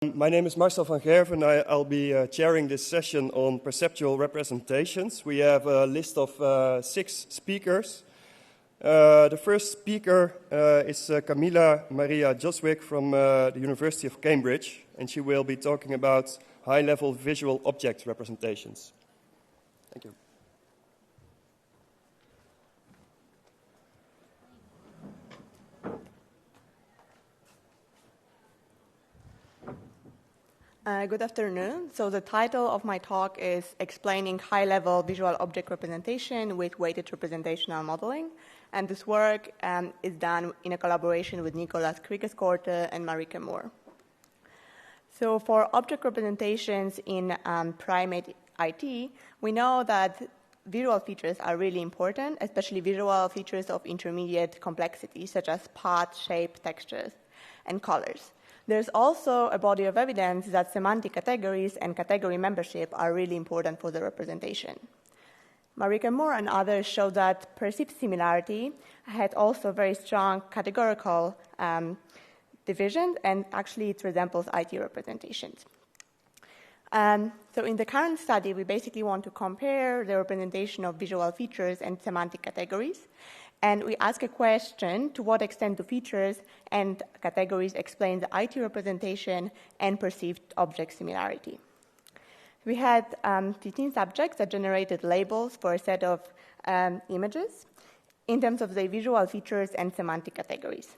My name is Marcel van Gerven. I'll be chairing this session on perceptual representations. We have a list of 6 speakers. The first speaker is Kamila Maria Jozwik from the University of Cambridge, and she will be talking about high-level visual object representations. Thank you. Good afternoon. So the title of my talk is Explaining High-Level Visual Object Representation with Weighted Representational Modeling. And this work is done in a collaboration with Nicolas Kriegeskorte and Marika Moore. So for object representations in primate IT, we know that visual features are really important, especially visual features of intermediate complexity, such as path, shape, textures, and colors. There's also a body of evidence that semantic categories and category membership are really important for the representation. Marika Moore and others show that perceived similarity had also very strong categorical division, and actually it resembles IT representations. So in the current study, we basically want to compare the representation of visual features and semantic categories. And we ask a question: to what extent do features and categories explain the IT representation and perceived object similarity? We had 15 subjects that generated labels for a set of images in terms of the visual features and semantic categories.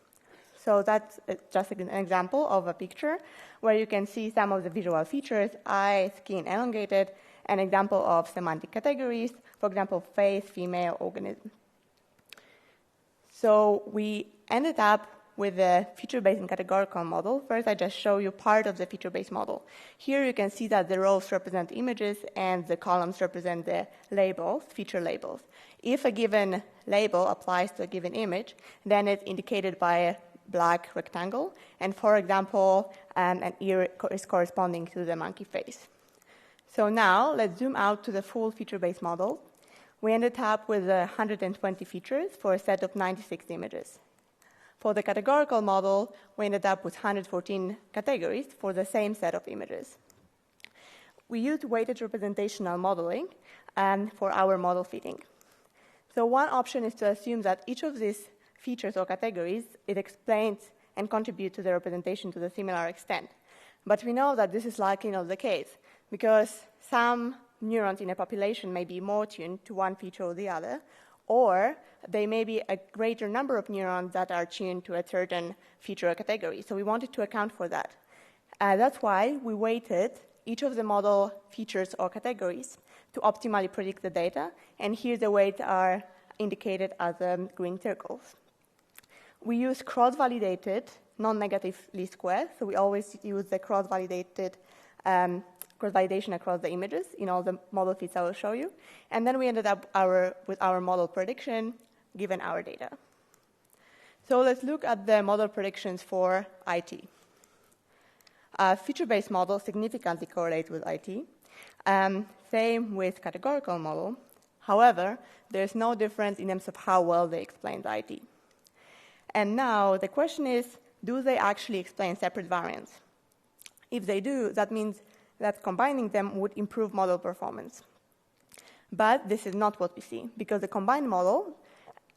So that's just an example of a picture where you can see some of the visual features: eye, skin, elongated, an example of semantic categories, for example, face, female, organism. So we ended up with a feature-based and categorical model. First, I just show you part of the feature-based model. Here you can see that the rows represent images and the columns represent the labels, feature labels. If a given label applies to a given image, then it's indicated by a black rectangle. And for example, an ear is corresponding to the monkey face. So now let's zoom out to the full feature-based model. We ended up with 120 features for a set of 96 images. For the categorical model, we ended up with 114 categories for the same set of images. We used weighted representational modeling for our model fitting. So one option is to assume that each of these features or categories, it explains and contributes to the representation to a similar extent. But we know that this is likely not the case, because some neurons in a population may be more tuned to one feature or the other, or they may be a greater number of neurons that are tuned to a certain feature or category. So we wanted to account for that. That's why we weighted each of the model features or categories to optimally predict the data, and here the weights are indicated as green circles. We use cross-validated, non-negative least squares, so we always use the cross-validated cross-validation across the images in all the model fits I will show you. And then we ended up with our model prediction given our data. So let's look at the model predictions for IT. Feature-based models significantly correlate with IT. Same with categorical model. However, there's no difference in terms of how well they explain the IT. And now the question is, do they actually explain separate variants? If they do, that means that combining them would improve model performance. But this is not what we see, because the combined model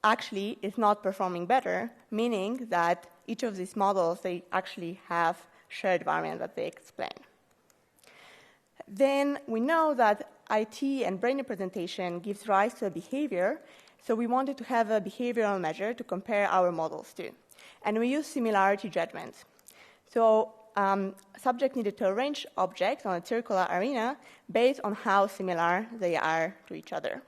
actually is not performing better, meaning that each of these models, they actually have shared variants that they explain. Then we know that IT and brain representation gives rise to a behavior, so we wanted to have a behavioral measure to compare our models to. And we use similarity judgments. So subject needed to arrange objects on a circular arena based on how similar they are to each other.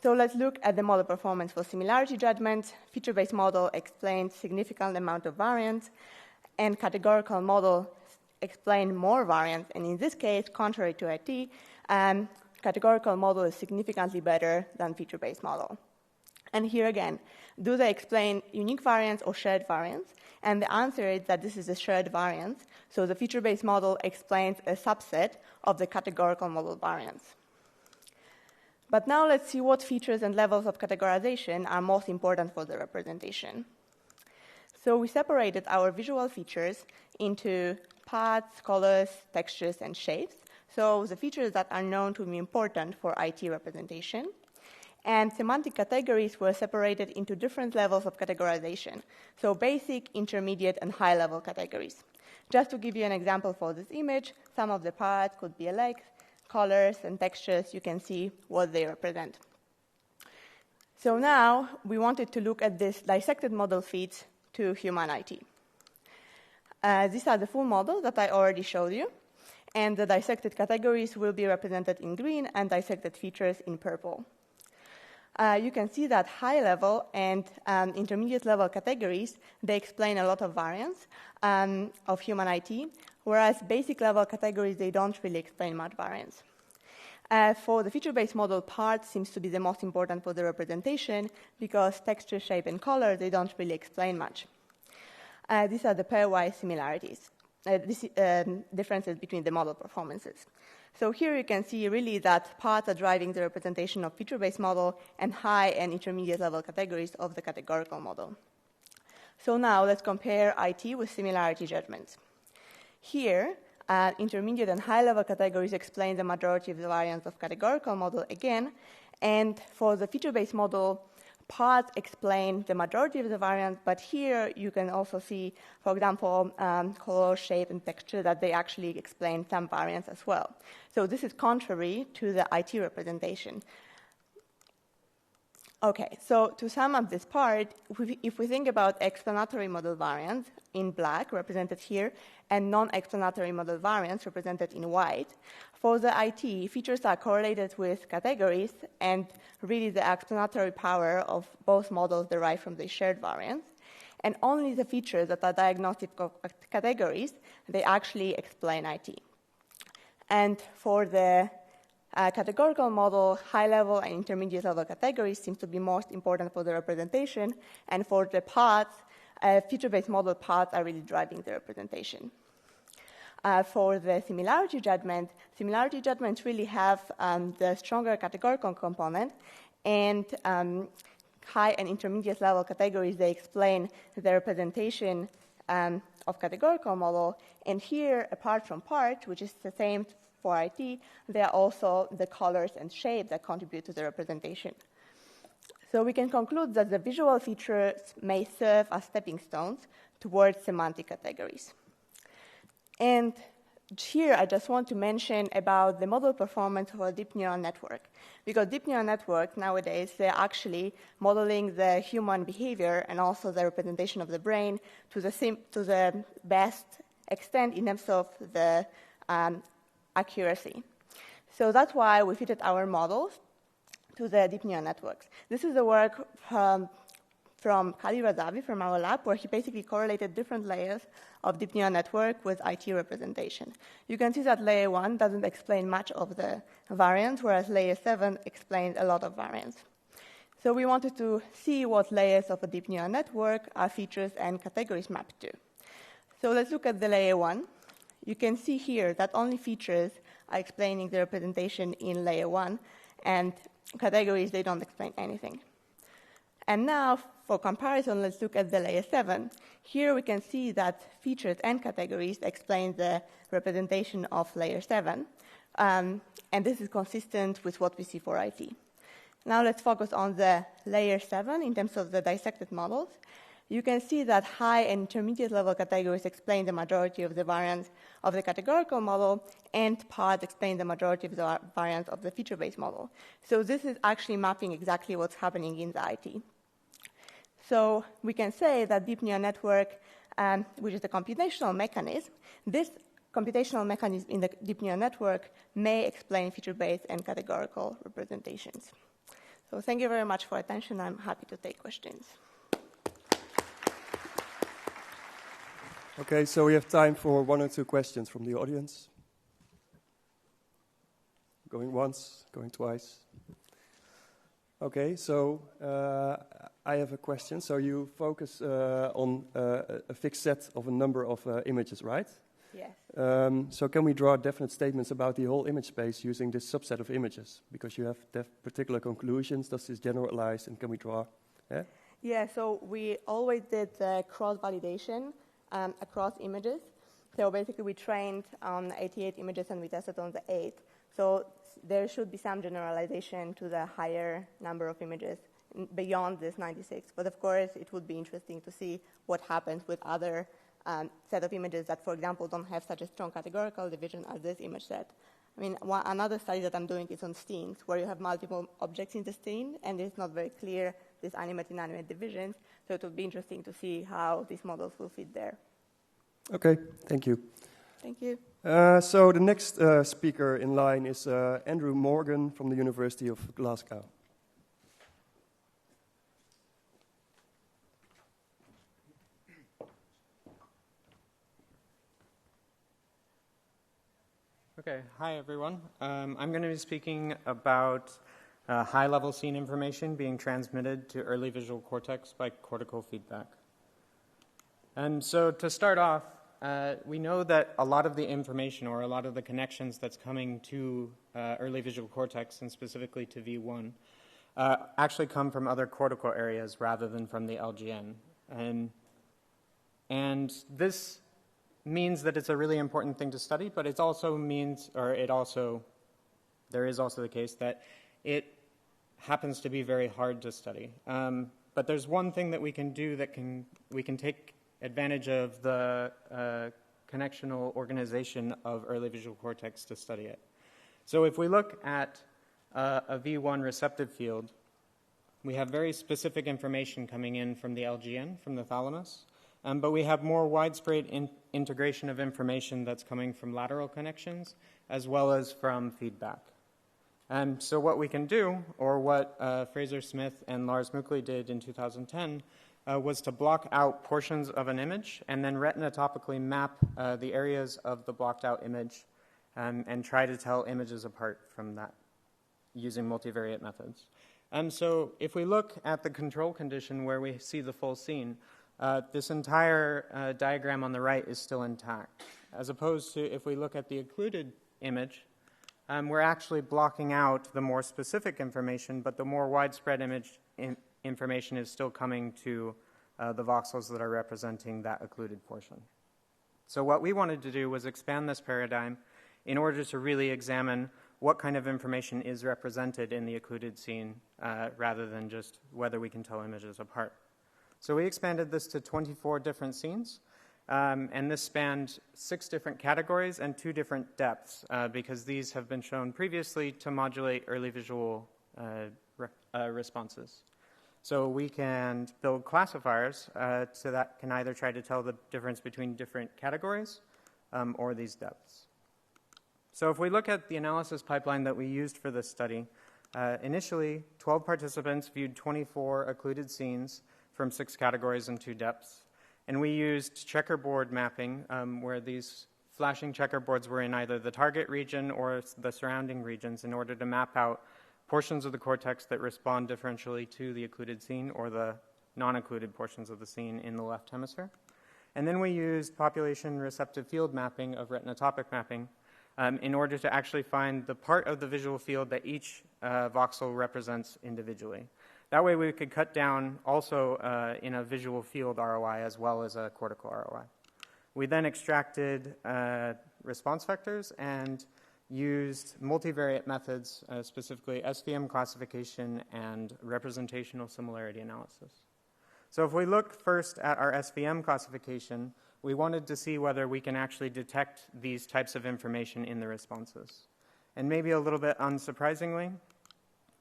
So let's look at the model performance for similarity judgment. Feature-based model explains significant amount of variance, and categorical model explain more variance. And in this case, contrary to IT, categorical model is significantly better than feature-based model. And here again, do they explain unique variance or shared variance? And the answer is that this is a shared variance. So the feature-based model explains a subset of the categorical model variance. But now let's see what features and levels of categorization are most important for the representation. So we separated our visual features into paths, colors, textures, and shapes. So the features that are known to be important for IT representation. And semantic categories were separated into different levels of categorization. So basic, intermediate, and high-level categories. Just to give you an example for this image, some of the parts could be like colors and textures. You can see what they represent. So now we wanted to look at this dissected model feeds to human IT. These are the full models that I already showed you. And the dissected categories will be represented in green and dissected features in purple. You can see that high-level and intermediate-level categories, they explain a lot of variance of human IT, whereas basic-level categories, they don't really explain much variance. For the feature-based model, part seems to be the most important for the representation because texture, shape, and color, they don't really explain much. These are the pairwise similarities, differences between the model performances. So here you can see really that parts are driving the representation of feature-based model and high and intermediate level categories of the categorical model. So now let's compare IT with similarity judgments. Here, intermediate and high-level categories explain the majority of the variance of categorical model again, and for the feature-based model, parts explain the majority of the variance, but here you can also see, for example, color, shape, and texture, that they actually explain some variance as well. So this is contrary to the IT representation. Okay, so to sum up this part, if we think about explanatory model variance in black, represented here, and non-explanatory model variance, represented in white, for the IT, features are correlated with categories, and really the explanatory power of both models derive from the shared variance. And only the features that are diagnostic of categories, they actually explain IT. And for the categorical model, high-level and intermediate-level categories seem to be most important for the representation, and for the parts, feature-based model parts are really driving the representation. For the similarity judgments really have the stronger categorical component, and high and intermediate-level categories, they explain the representation of categorical model, and here, apart from part, which is the same for IT, there are also the colors and shape that contribute to the representation. So we can conclude that the visual features may serve as stepping stones towards semantic categories. And here I just want to mention about the model performance of a deep neural network. Because deep neural networks nowadays, they're actually modeling the human behavior and also the representation of the brain to the best extent in terms of the accuracy. So that's why we fitted our models to the deep neural networks. This is the work from Kali Razavi from our lab, where he basically correlated different layers of deep neural network with IT representation. You can see that layer 1 doesn't explain much of the variance, whereas layer 7 explains a lot of variance. So we wanted to see what layers of a deep neural network are features and categories mapped to. So let's look at the layer 1. You can see here that only features are explaining the representation in layer 1, and categories, they don't explain anything. And now, for comparison, let's look at the layer 7. Here we can see that features and categories explain the representation of layer 7, and this is consistent with what we see for IT. Now let's focus on the layer 7 in terms of the dissected models. You can see that high and intermediate level categories explain the majority of the variance of the categorical model, and parts explain the majority of the variance of the feature-based model. So this is actually mapping exactly what's happening in the IT. So we can say that deep neural network, which is a computational mechanism, this computational mechanism in the deep neural network may explain feature-based and categorical representations. So thank you very much for attention. I'm happy to take questions. Okay, so we have time for 1 or 2 questions from the audience. Going once, going twice. Okay, so I have a question. So you focus on a fixed set of a number of images, right? Yes. So can we draw definite statements about the whole image space using this subset of images? Because you have particular conclusions. Does this generalize, and can we draw? Yeah? Yeah, so we always did the cross-validation across images. So basically, we trained on 88 images and we tested on the 8. So there should be some generalization to the higher number of images beyond this 96. But of course, it would be interesting to see what happens with other set of images that, for example, don't have such a strong categorical division as this image set. I mean, another study that I'm doing is on scenes, where you have multiple objects in the scene, and it's not very clear these animate-inanimate divisions. So it would be interesting to see how these models will fit there. Okay, thank you. Thank you. So the next speaker in line is Andrew Morgan from the University of Glasgow. Okay, hi everyone. I'm going to be speaking about high-level scene information being transmitted to early visual cortex by cortical feedback. And so to start off, we know that a lot of the information or a lot of the connections that's coming to early visual cortex, and specifically to V1, actually come from other cortical areas rather than from the LGN. And this means that it's a really important thing to study, but it also means, or there is also the case that it happens to be very hard to study. But there's one thing that we can do that we can take advantage of the connectional organization of early visual cortex to study it. So if we look at a V1 receptive field, we have very specific information coming in from the LGN, from the thalamus, but we have more widespread integration of information that's coming from lateral connections as well as from feedback. So what we can do, or what Fraser Smith and Lars Muckley did in 2010, was to block out portions of an image and then retinotopically map the areas of the blocked out image and try to tell images apart from that using multivariate methods. So if we look at the control condition where we see the full scene, this entire diagram on the right is still intact. As opposed to if we look at the occluded image, we're actually blocking out the more specific information, but the more widespread image information is still coming to the voxels that are representing that occluded portion. So what we wanted to do was expand this paradigm in order to really examine what kind of information is represented in the occluded scene rather than just whether we can tell images apart. So we expanded this to 24 different scenes, and this spanned 6 different categories and 2 different depths, because these have been shown previously to modulate early visual responses. So we can build classifiers so that can either try to tell the difference between different categories or these depths. So if we look at the analysis pipeline that we used for this study, initially 12 participants viewed 24 occluded scenes from 6 categories and 2 depths. And we used checkerboard mapping, where these flashing checkerboards were in either the target region or the surrounding regions in order to map out portions of the cortex that respond differentially to the occluded scene or the non-occluded portions of the scene in the left hemisphere. And then we used population receptive field mapping of retinotopic mapping in order to actually find the part of the visual field that each voxel represents individually. That way we could cut down also in a visual field ROI as well as a cortical ROI. We then extracted response vectors and used multivariate methods, specifically SVM classification and representational similarity analysis. So if we look first at our SVM classification, we wanted to see whether we can actually detect these types of information in the responses. And maybe a little bit unsurprisingly,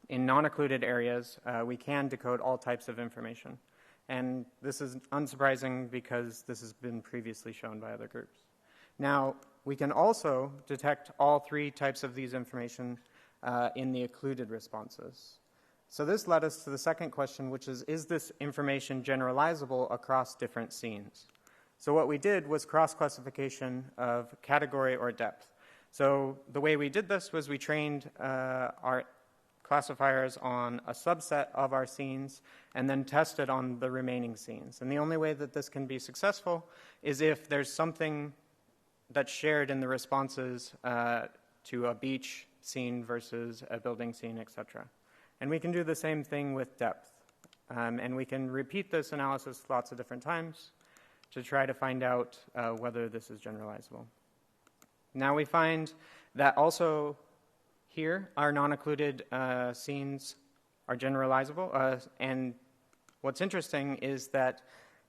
in non-occluded areas, we can decode all types of information. And this is unsurprising because this has been previously shown by other groups. Now, we can also detect all 3 types of these information in the occluded responses. So this led us to the second question, which is this information generalizable across different scenes? So what we did was cross-classification of category or depth. So the way we did this was we trained our classifiers on a subset of our scenes and then tested on the remaining scenes. And the only way that this can be successful is if there's something that's shared in the responses to a beach scene versus a building scene, etc. And we can do the same thing with depth. And we can repeat this analysis lots of different times to try to find out whether this is generalizable. Now we find that also here our non-occluded scenes are generalizable. And what's interesting is that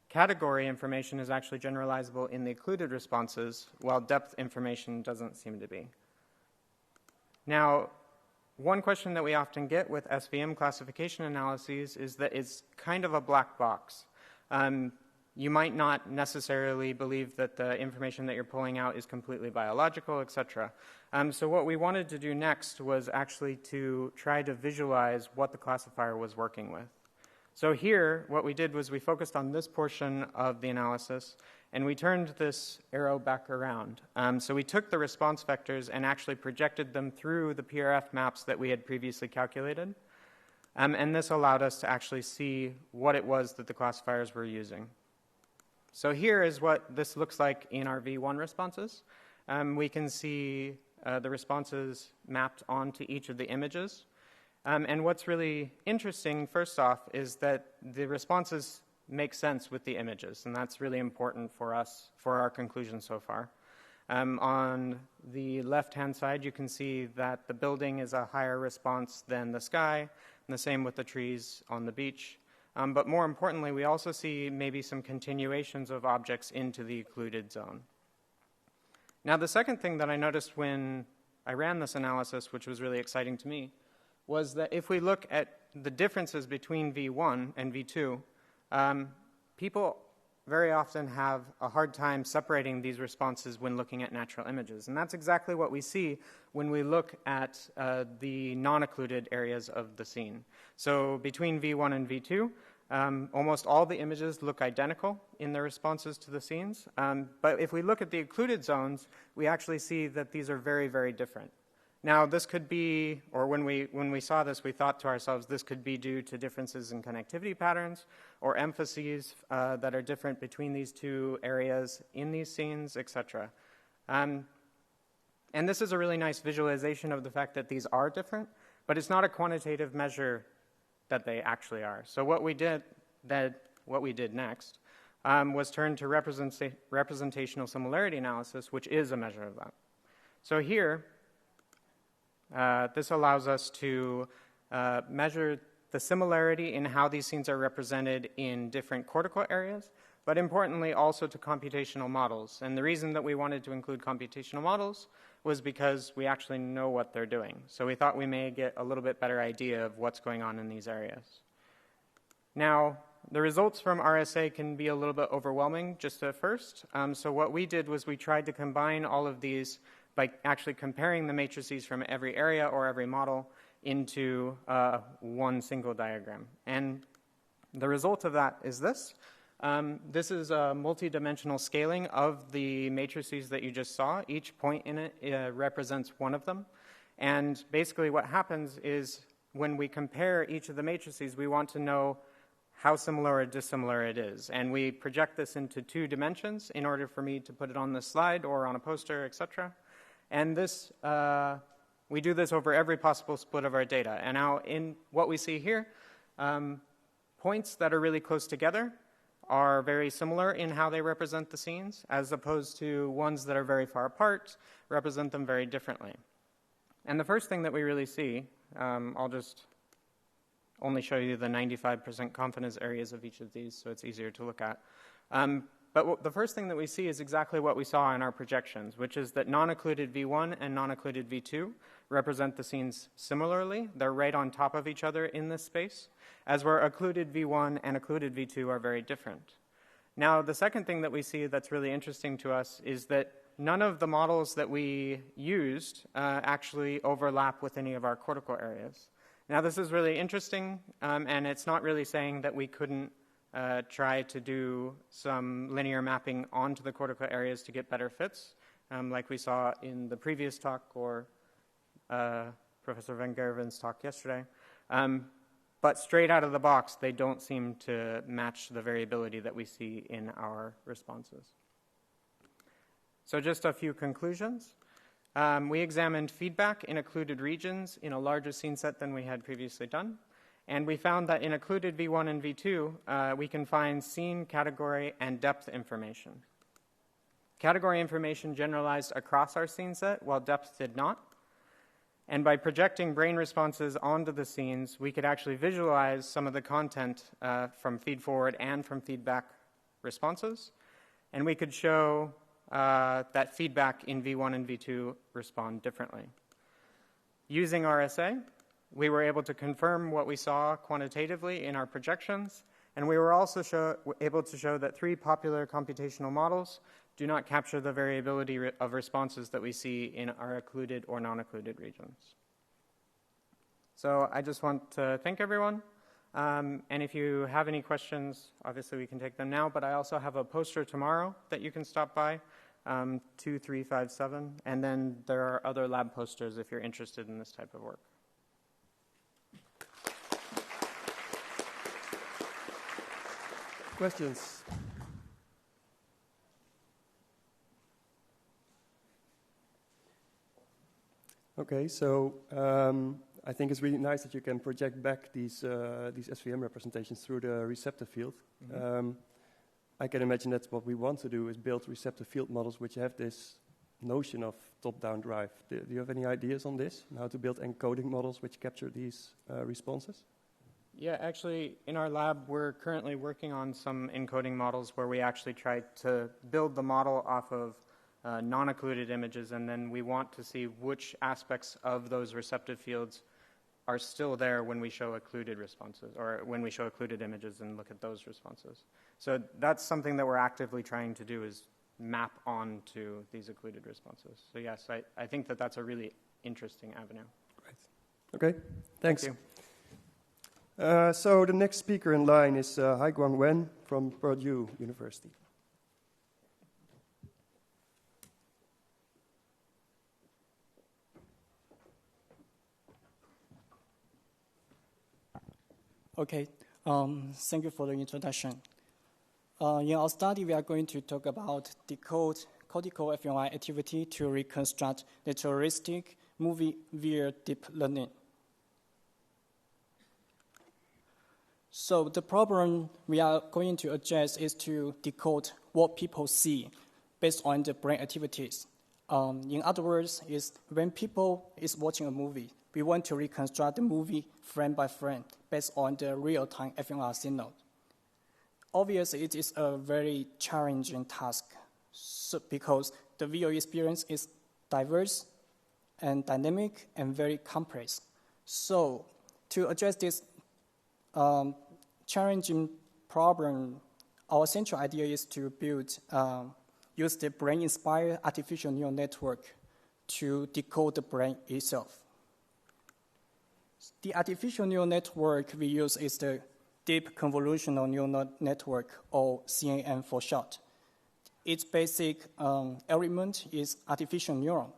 category information is actually generalizable in the occluded responses, while depth information doesn't seem to be. Now, one question that we often get with SVM classification analyses is that it's kind of a black box. You might not necessarily believe that the information that you're pulling out is completely biological, etc. So what we wanted to do next was actually to try to visualize what the classifier was working with. So here, what we did was we focused on this portion of the analysis, and we turned this arrow back around. So we took the response vectors and actually projected them through the PRF maps that we had previously calculated. And this allowed us to actually see what it was that the classifiers were using. So here is what this looks like in our V1 responses. We can see the responses mapped onto each of the images. And what's really interesting, first off, is that the responses make sense with the images, and that's really important for us, for our conclusion so far. On the left-hand side, you can see that the building is a higher response than the sky, and the same with the trees on the beach. But more importantly, we also see maybe some continuations of objects into the occluded zone. Now, the second thing that I noticed when I ran this analysis, which was really exciting to me, was that if we look at the differences between V1 and V2, people very often have a hard time separating these responses when looking at natural images. And that's exactly what we see when we look at the non-occluded areas of the scene. So between V1 and V2, almost all the images look identical in their responses to the scenes. But if we look at the occluded zones, we actually see that these are very, very different. Now, this could be, or when we saw this, we thought to ourselves, this could be due to differences in connectivity patterns or emphases that are different between these two areas in these scenes, etc. And this is a really nice visualization of the fact that these are different, but it's not a quantitative measure that they actually are. So what we did next was turn to representational similarity analysis, which is a measure of that. So here, this allows us to measure the similarity in how these scenes are represented in different cortical areas, but importantly also to computational models. And the reason that we wanted to include computational models was because we actually know what they're doing. So we thought we may get a little bit better idea of what's going on in these areas. Now, the results from RSA can be a little bit overwhelming just at first. So what we did was we tried to combine all of these by actually comparing the matrices from every area or every model into one single diagram. And the result of that is this. This is a multi-dimensional scaling of the matrices that you just saw. Each point in it represents one of them. And basically what happens is when we compare each of the matrices, we want to know how similar or dissimilar it is. And we project this into 2 dimensions in order for me to put it on the slide or on a poster, etc. And this, we do this over every possible split of our data. And now in what we see here, points that are really close together are very similar in how they represent the scenes, as opposed to ones that are very far apart represent them very differently. And the first thing that we really see, I'll just only show you the 95% confidence areas of each of these, so it's easier to look at. But the first thing that we see is exactly what we saw in our projections, which is that non-occluded V1 and non-occluded V2 represent the scenes similarly. They're right on top of each other in this space, as where occluded V1 and occluded V2 are very different. Now, the second thing that we see that's really interesting to us is that none of the models that we used actually overlap with any of our cortical areas. Now, this is really interesting, and it's not really saying that we couldn't try to do some linear mapping onto the cortical areas to get better fits, like we saw in the previous talk or Professor Van Gerven's talk yesterday. But straight out of the box, they don't seem to match the variability that we see in our responses. So just a few conclusions. We examined feedback in occluded regions in a larger scene set than we had previously done. And we found that in occluded V1 and V2, we can find scene, category, and depth information. Category information generalized across our scene set, while depth did not. And by projecting brain responses onto the scenes, we could actually visualize some of the content from feed-forward and from feedback responses. And we could show that feedback in V1 and V2 respond differently. Using RSA, we were able to confirm what we saw quantitatively in our projections, and we were also able to show that 3 popular computational models do not capture the variability of responses that we see in our occluded or non-occluded regions. So I just want to thank everyone. And if you have any questions, obviously we can take them now, but I also have a poster tomorrow that you can stop by, 2357, and then there are other lab posters if you're interested in this type of work. Questions? Okay, so I think it's really nice that you can project back these SVM representations through the receptor field. Mm-hmm. I can imagine that's what we want to do, is build receptor field models which have this notion of top-down drive. Do you have any ideas on this, and how to build encoding models which capture these responses? Yeah, actually, in our lab, we're currently working on some encoding models where we actually try to build the model off of non-occluded images, and then we want to see which aspects of those receptive fields are still there when we show occluded responses, or when we show occluded images and look at those responses. So that's something that we're actively trying to do, is map onto these occluded responses. So yes, I think that that's a really interesting avenue. Great. Okay, thanks. Thank you. So the next speaker in line is Haiguang Wen from Purdue University. Okay, thank you for the introduction. In our study, we are going to talk about Decode cortical fMRI activity to reconstruct naturalistic movie via deep learning. So the problem we are going to address is to decode what people see based on the brain activities. In other words, is when people is watching a movie, we want to reconstruct the movie frame by frame based on the real-time fMRI signal. Obviously, it is a very challenging task because the visual experience is diverse and dynamic and very complex. So to address this challenging problem, our central idea is to use the brain-inspired artificial neural network to decode the brain itself. The artificial neural network we use is the Deep Convolutional Neural Network, or CNN for short. Its basic element is artificial neuron.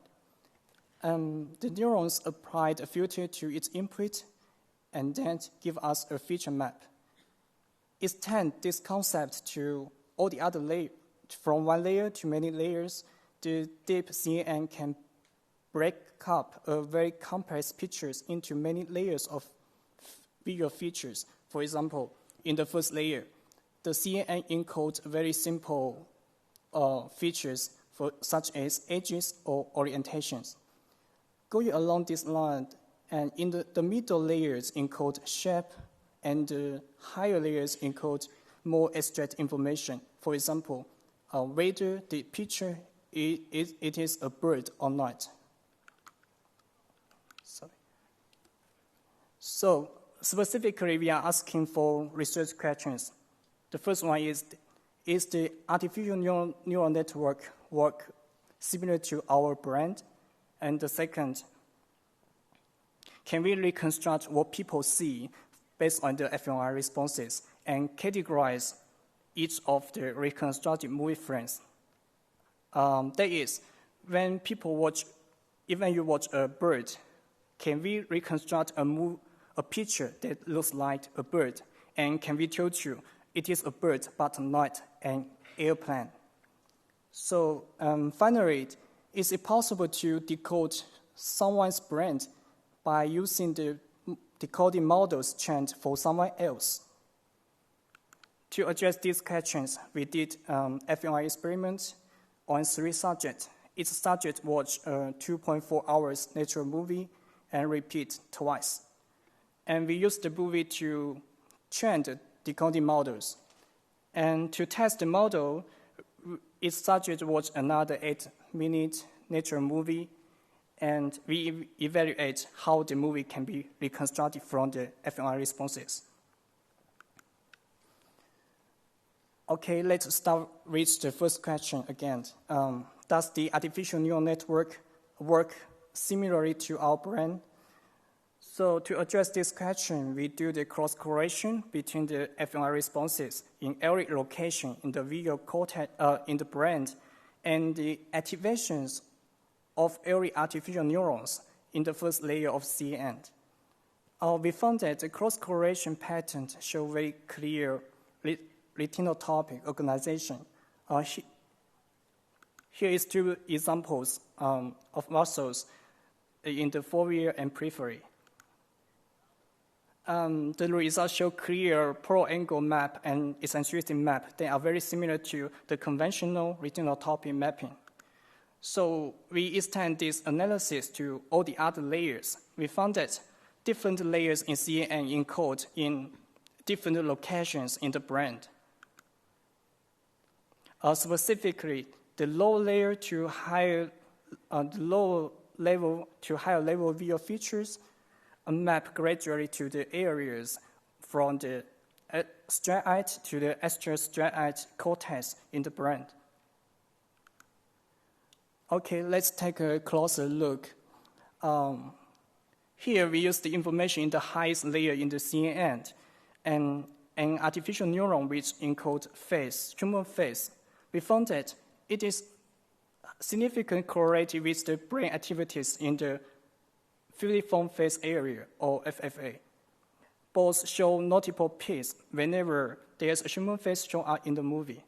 The neurons apply a filter to its input and then give us a feature map. Extend this concept to all the other layers. From one layer to many layers, the deep CNN can break up very complex pictures into many layers of visual features. For example, in the first layer, the CNN encodes very simple features such as edges or orientations. Going along this line, and in the middle layers encode shape, and the higher layers encode more abstract information. For example, whether the picture it is a bird or not. Sorry. So specifically, we are asking for research questions. The first one is the artificial neural network work similar to our brain? And the second, can we reconstruct what people see based on the fMRI responses and categorize each of the reconstructed movie frames? That is, when people watch, even you watch a bird, can we reconstruct a picture that looks like a bird? And can we tell you it is a bird but not an airplane? So finally, is it possible to decode someone's brain by using the decoding models trained for someone else. To address these questions, we did fMRI experiments on 3 subjects. Each subject watched a 2.4 hours natural movie and repeat twice. And we used the movie to train the decoding models. And to test the model, each subject watched another 8-minute natural movie, and we evaluate how the movie can be reconstructed from the fMRI responses. Okay, let's start with the first question again. Does the artificial neural network work similarly to our brain? So to address this question, we do the cross-correlation between the fMRI responses in every location in the visual cortex, in the brain, and the activations of every artificial neurons in the first layer of CNN. We found that the cross-correlation patterns show very clear retinotopic organization. Here is 2 examples of muscles in the fovea and periphery. The results show clear pro-angle map and eccentricity map. They are very similar to the conventional retinotopy mapping. So we extend this analysis to all the other layers. We found that different layers in CNN encode in different locations in the brain. Specifically, the low layer to higher, the low level to higher level visual features map gradually to the areas from the striate to the extrastriate cortex in the brain. Okay, let's take a closer look. Here we use the information in the highest layer in the CNN and an artificial neuron which encodes face, human face. We found that it is significantly correlated with the brain activities in the filiform face area, or FFA. Both show multiple peaks whenever there's a human face shown up in the movie.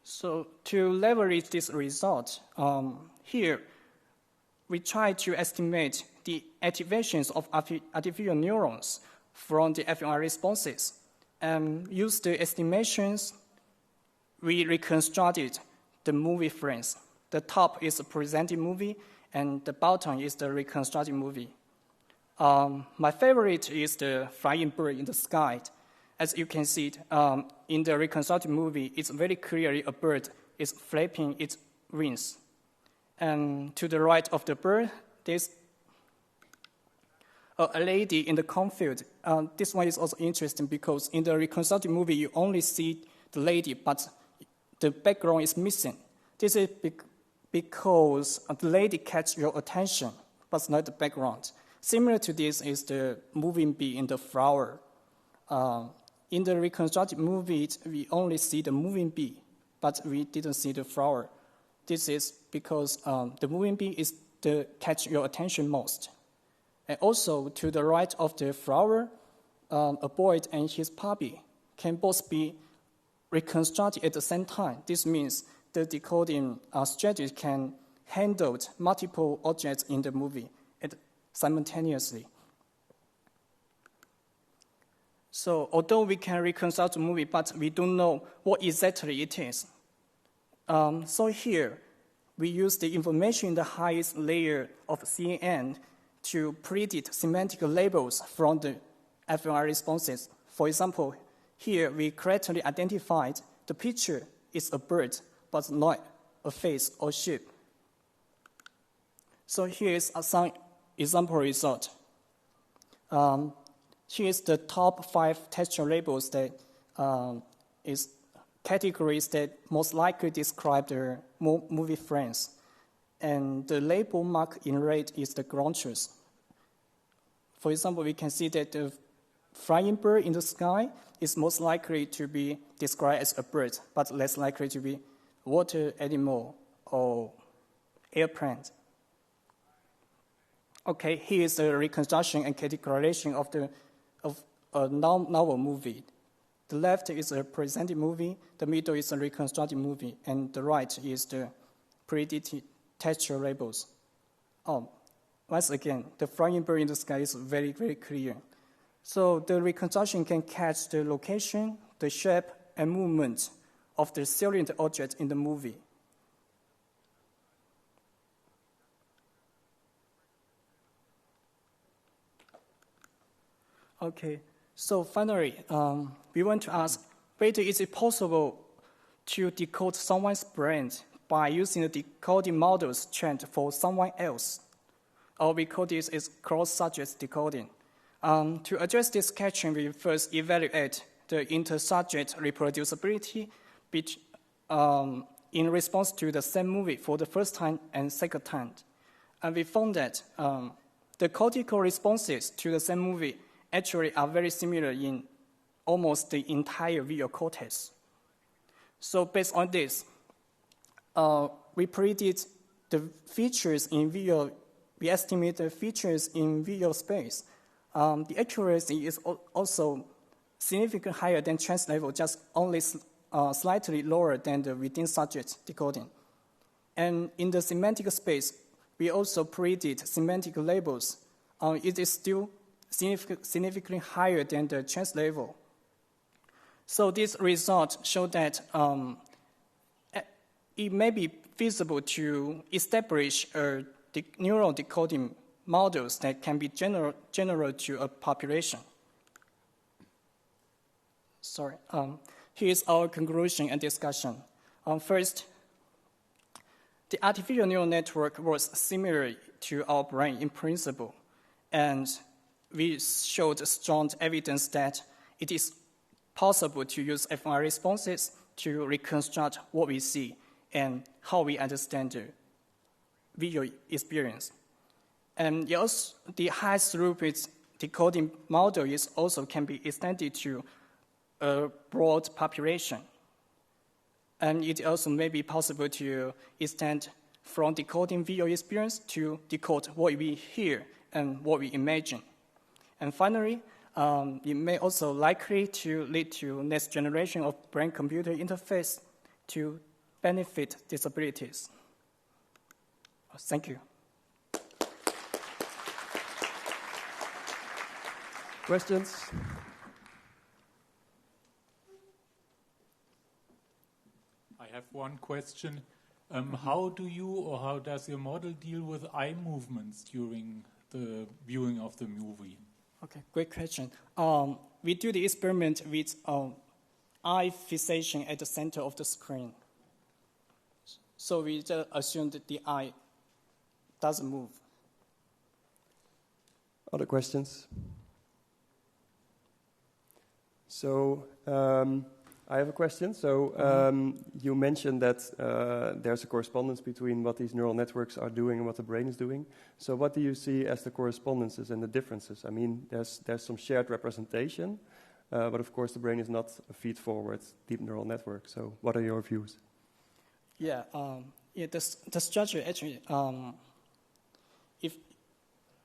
So to leverage this result, here we try to estimate the activations of artificial neurons from the fMRI responses. Use the estimations, we reconstructed the movie frames. The top is a presented movie, and the bottom is the reconstructed movie. My favorite is the flying bird in the sky. As you can see, in the reconstructed movie, it's very clearly a bird is flapping its wings. And to the right of the bird, there's a lady in the cornfield. This one is also interesting because in the reconstructed movie, you only see the lady, but the background is missing. This is because the lady catches your attention, but not the background. Similar to this is the moving bee in the flower. In the reconstructed movie, we only see the moving bee, but we didn't see the flower. This is because the moving bee is the catch your attention most. And also, to the right of the flower, a boy and his puppy can both be reconstructed at the same time. This means the decoding strategy can handle multiple objects in the movie simultaneously. So although we can reconstruct the movie, but we don't know what exactly it is. So here, we use the information in the highest layer of CNN to predict semantic labels from the fMRI responses. For example, here we correctly identified the picture is a bird, but not a face or shape. So here is some example result. Here is the top 5 textual labels that is categories that most likely describe the movie frames. And the label marked in red is the ground truth. For example, we can see that the flying bird in the sky is most likely to be described as a bird, but less likely to be water animal or airplane. Okay, here is the reconstruction and categorization of a novel movie. The left is a presented movie, the middle is a reconstructed movie, and the right is the predicted textual labels. once again, the flying bird in the sky is very, very clear. So the reconstruction can catch the location, the shape, and movement of the salient object in the movie. Okay, so finally, we want to ask whether is it possible to decode someone's brain by using the decoding models trained for someone else. Or we call this is cross-subject decoding. To address this question, we first evaluate the inter-subject reproducibility in response to the same movie for the first time and second time. And we found that the cortical responses to the same movie actually are very similar in almost the entire visual cortex. So based on this, we predicted the features in visual, we estimate the features in visual space. The accuracy is also significantly higher than chance level, just only slightly lower than the within subject decoding. And in the semantic space, we also predicted semantic labels. It is still significantly higher than the chance level. So this result showed that it may be feasible to establish neural decoding models that can be general to a population. Sorry. Here's our conclusion and discussion. First, the artificial neural network was similar to our brain in principle, and we showed strong evidence that it is possible to use fMRI responses to reconstruct what we see and how we understand the visual experience. And also, the high throughput decoding model also can be extended to a broad population. And it also may be possible to extend from decoding visual experience to decode what we hear and what we imagine. And finally, it may also likely to lead to next generation of brain-computer interface to benefit disabilities. Thank you. Questions? I have one question. How do you or how does your model deal with eye movements during the viewing of the movie? Okay, great question. We do the experiment with eye fixation at the center of the screen. So we just assume that the eye doesn't move. Other questions? So I have a question. So you mentioned that there's a correspondence between what these neural networks are doing and what the brain is doing. So what do you see as the correspondences and the differences? I mean, there's some shared representation, but of course the brain is not a feed-forward deep neural network. So what are your views? Yeah, the structure actually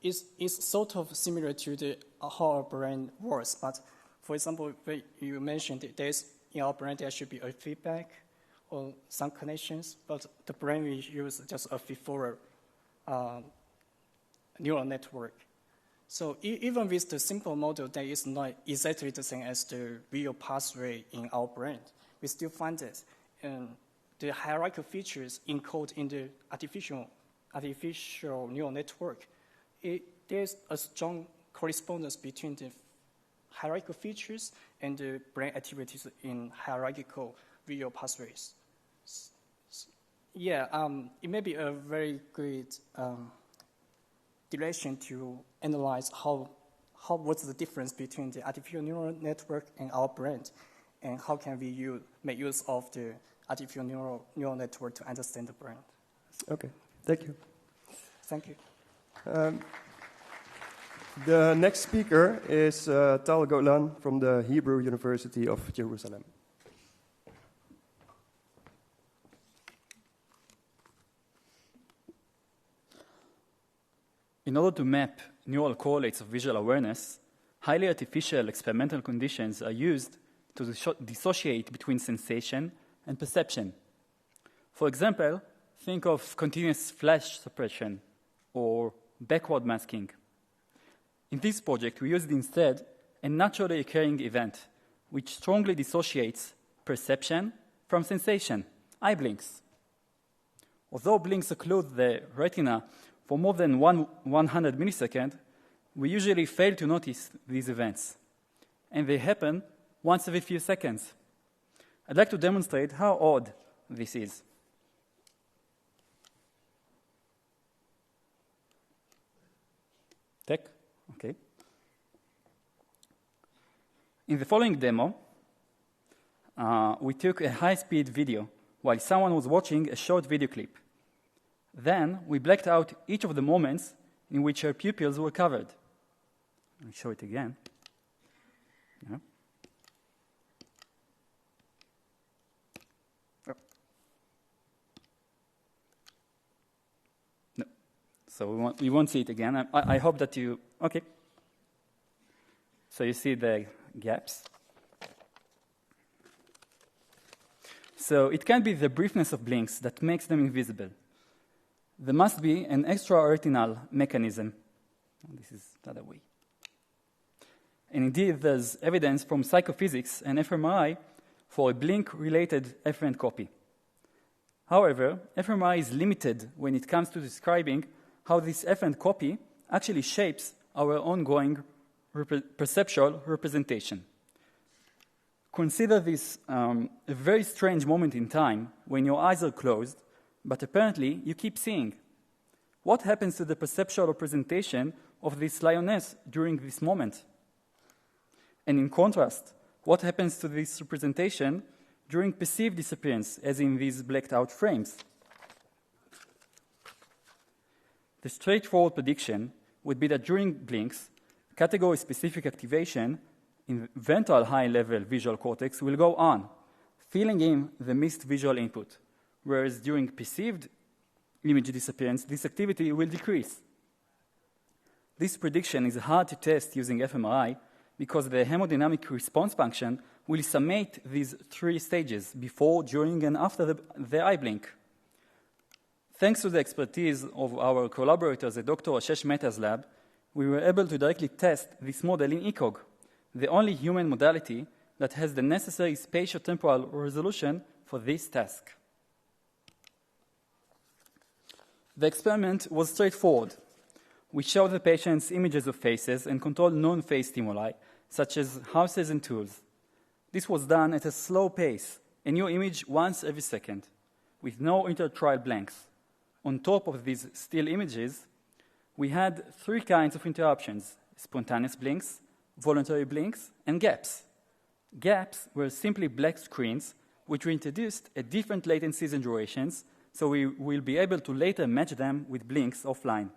is sort of similar to how our brain works. But for example, you mentioned that in our brain there should be a feedback or some connections, but the brain will use just a feed-forward neural network. So even with the simple model that is not exactly the same as the real pathway in our brain, we still find it. And the hierarchical features encoded in the artificial neural network, there's a strong correspondence between the hierarchical features and the brain activities in hierarchical visual pathways. Yeah, it may be a very good direction to analyze what's the difference between the artificial neural network and our brain, and how can we make use of the artificial neural network to understand the brain. Okay, thank you. Thank you. The next speaker is Tal Golan from the Hebrew University of Jerusalem. In order to map neural correlates of visual awareness, highly artificial experimental conditions are used to dissociate between sensation and perception. For example, think of continuous flash suppression or backward masking. In this project, we used instead a naturally occurring event, which strongly dissociates perception from sensation, eye blinks. Although blinks occlude the retina for more than 100 milliseconds, we usually fail to notice these events, and they happen once every few seconds. I'd like to demonstrate how odd this is. Tech? Okay. In the following demo, we took a high-speed video while someone was watching a short video clip. Then we blacked out each of the moments in which her pupils were covered. Let me show it again. Yeah. Oh. No. So we won't see it again. I hope that you... Okay. So you see the gaps. So it can be the briefness of blinks that makes them invisible. There must be an extra-retinal mechanism. This is the other way. And indeed, there's evidence from psychophysics and fMRI for a blink-related efferent copy. However, fMRI is limited when it comes to describing how this efferent copy actually shapes our ongoing perceptual representation. Consider this a very strange moment in time when your eyes are closed, but apparently you keep seeing. What happens to the perceptual representation of this lioness during this moment? And in contrast, what happens to this representation during perceived disappearance, as in these blacked out frames? The straightforward prediction would be that during blinks, category-specific activation in ventral high-level visual cortex will go on, filling in the missed visual input, whereas during perceived image disappearance, this activity will decrease. This prediction is hard to test using fMRI because the hemodynamic response function will summate these three stages before, during, and after the eye blink. Thanks to the expertise of our collaborators at Dr. Ashish Mehta's lab, we were able to directly test this model in ECOG, the only human modality that has the necessary spatio-temporal resolution for this task. The experiment was straightforward. We showed the patients images of faces and controlled non-face stimuli, such as houses and tools. This was done at a slow pace, a new image once every second, with no inter-trial blanks. On top of these still images, we had three kinds of interruptions: spontaneous blinks, voluntary blinks, and gaps. Gaps were simply black screens, which we introduced at different latencies and durations, so we will be able to later match them with blinks offline.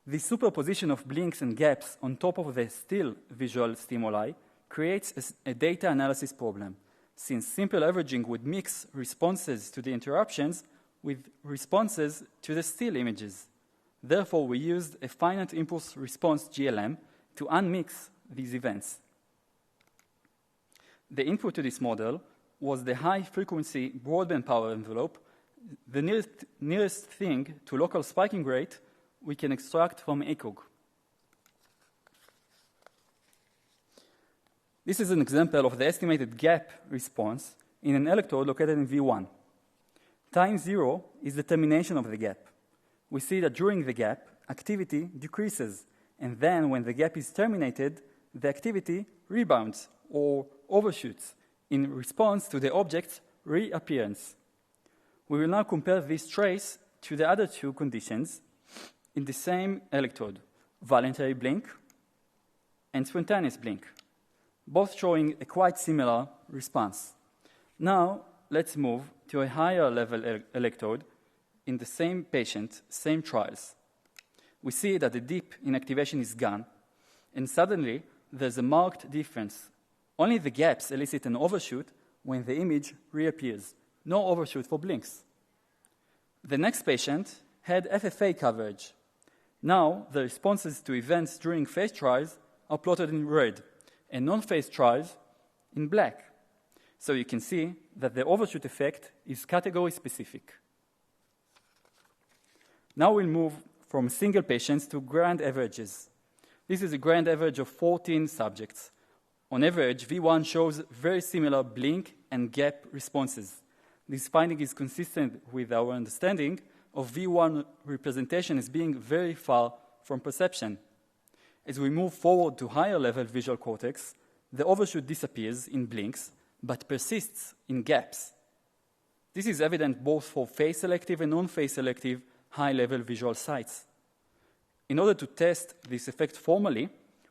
The superposition of blinks and gaps on top of the still visual stimuli creates a data analysis problem, since simple averaging would mix responses to the interruptions with responses to the still images. Therefore, we used a finite impulse response GLM to unmix these events. The input to this model was the high-frequency broadband power envelope, the nearest thing to local spiking rate we can extract from ECOG. This is an example of the estimated gap response in an electrode located in V1. Time zero is the termination of the gap. We see that during the gap, activity decreases, and then when the gap is terminated, the activity rebounds or overshoots in response to the object's reappearance. We will now compare this trace to the other two conditions in the same electrode, voluntary blink and spontaneous blink, both showing a quite similar response. Now, let's move to a higher level electrode in the same patient, same trials. We see that the dip in activation is gone, and suddenly there's a marked difference. Only the gaps elicit an overshoot when the image reappears. No overshoot for blinks. The next patient had FFA coverage. Now, the responses to events during phase trials are plotted in red, and non-phase trials in black. So you can see that the overshoot effect is category-specific. Now we'll move from single patients to grand averages. This is a grand average of 14 subjects. On average, V1 shows very similar blink and gap responses. This finding is consistent with our understanding of V1 representation as being very far from perception. As we move forward to higher level visual cortex, the overshoot disappears in blinks, but persists in gaps. This is evident both for phase-selective and non-phase selective high-level visual sites. In order to test this effect formally,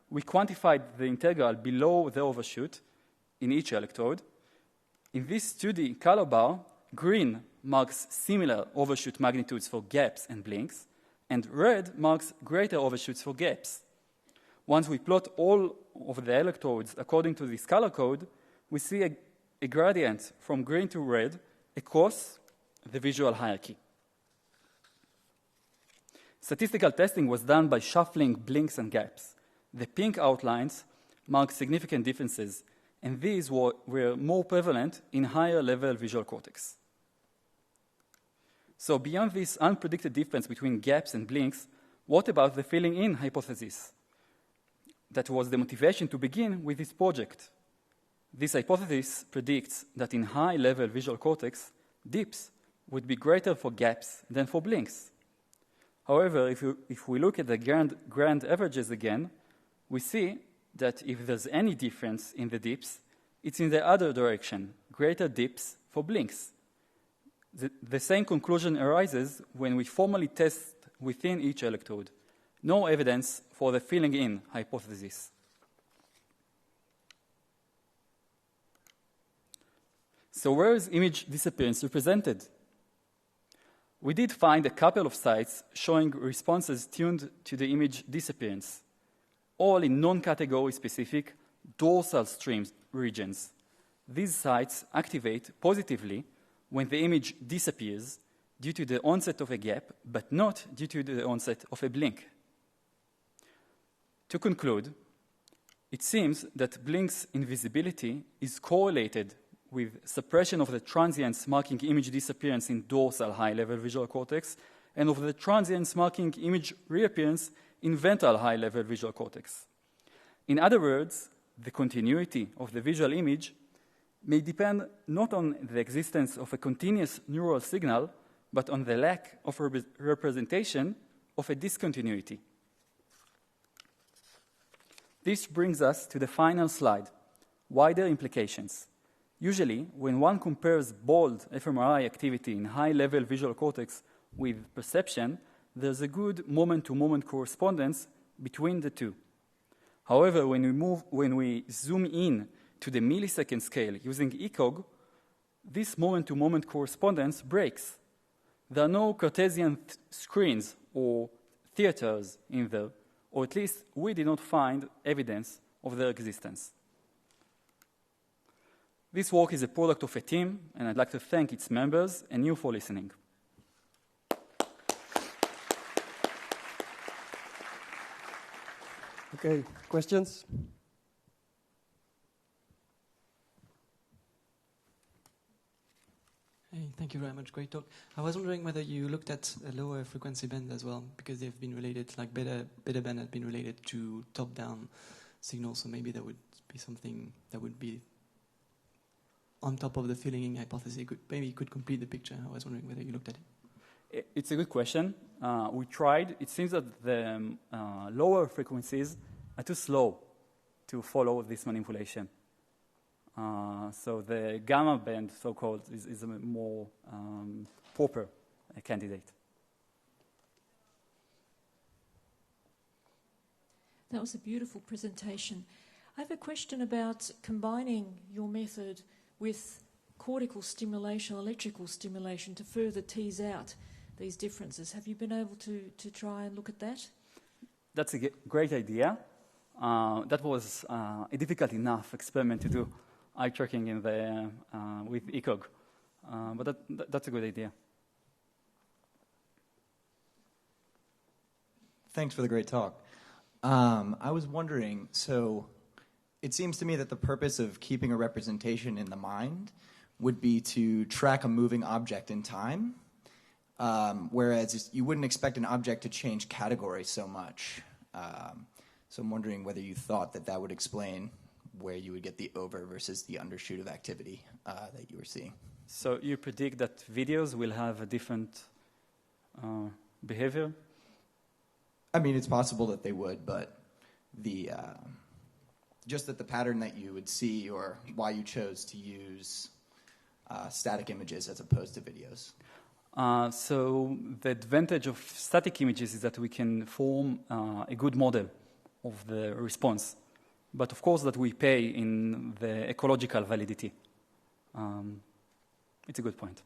we quantified the integral below the overshoot in each electrode. In this 2D color bar, green marks similar overshoot magnitudes for gaps and blinks, and red marks greater overshoots for gaps. Once we plot all of the electrodes according to this color code, we see a gradient from green to red across the visual hierarchy. Statistical testing was done by shuffling blinks and gaps. The pink outlines mark significant differences, and these were more prevalent in higher level visual cortex. So beyond this unpredicted difference between gaps and blinks, what about the filling in hypothesis? That was the motivation to begin with this project. This hypothesis predicts that in high-level visual cortex, dips would be greater for gaps than for blinks. However, if we look at the grand averages again, we see that if there's any difference in the dips, it's in the other direction, greater dips for blinks. The same conclusion arises when we formally test within each electrode. No evidence for the filling in hypothesis. So where is image disappearance represented? We did find a couple of sites showing responses tuned to the image disappearance, all in non-category specific dorsal stream regions. These sites activate positively when the image disappears due to the onset of a gap, but not due to the onset of a blink. To conclude, it seems that blink's invisibility is correlated with suppression of the transients marking image disappearance in dorsal high-level visual cortex and of the transients marking image reappearance in ventral high-level visual cortex. In other words, the continuity of the visual image may depend not on the existence of a continuous neural signal, but on the lack of representation of a discontinuity. This brings us to the final slide, wider implications. Usually, when one compares bold fMRI activity in high-level visual cortex with perception, there's a good moment-to-moment correspondence between the two. However, when we zoom in to the millisecond scale using ECOG, this moment-to-moment correspondence breaks. There are no Cartesian screens or theaters in there, or at least we did not find evidence of their existence. This work is a product of a team, and I'd like to thank its members and you for listening. Okay, questions? Hey, thank you very much. Great talk. I was wondering whether you looked at a lower frequency band as well, because they've been related, like beta band had been related to top-down signals, so maybe that would be something that would be on top of the filling-in hypothesis. Maybe you could complete the picture. I was wondering whether you looked at it. It's a good question. We tried. It seems that the lower frequencies are too slow to follow this manipulation. So the gamma band, so-called, is a more proper candidate. That was a beautiful presentation. I have a question about combining your method with cortical stimulation, electrical stimulation, to further tease out these differences. Have you been able to try and look at that? That's a great idea. That was a difficult enough experiment to do, eye tracking in the, with ECOG. But that's a good idea. Thanks for the great talk. I was wondering, so it seems to me that the purpose of keeping a representation in the mind would be to track a moving object in time. whereas you wouldn't expect an object to change category so much. So I'm wondering whether you thought that would explain where you would get the over versus the undershoot of activity that you were seeing. So you predict that videos will have a different behavior? I mean, it's possible that they would, but just that the pattern that you would see, or why you chose to use static images as opposed to videos. So the advantage of static images is that we can form a good model of the response. But of course that we pay in the ecological validity. It's a good point.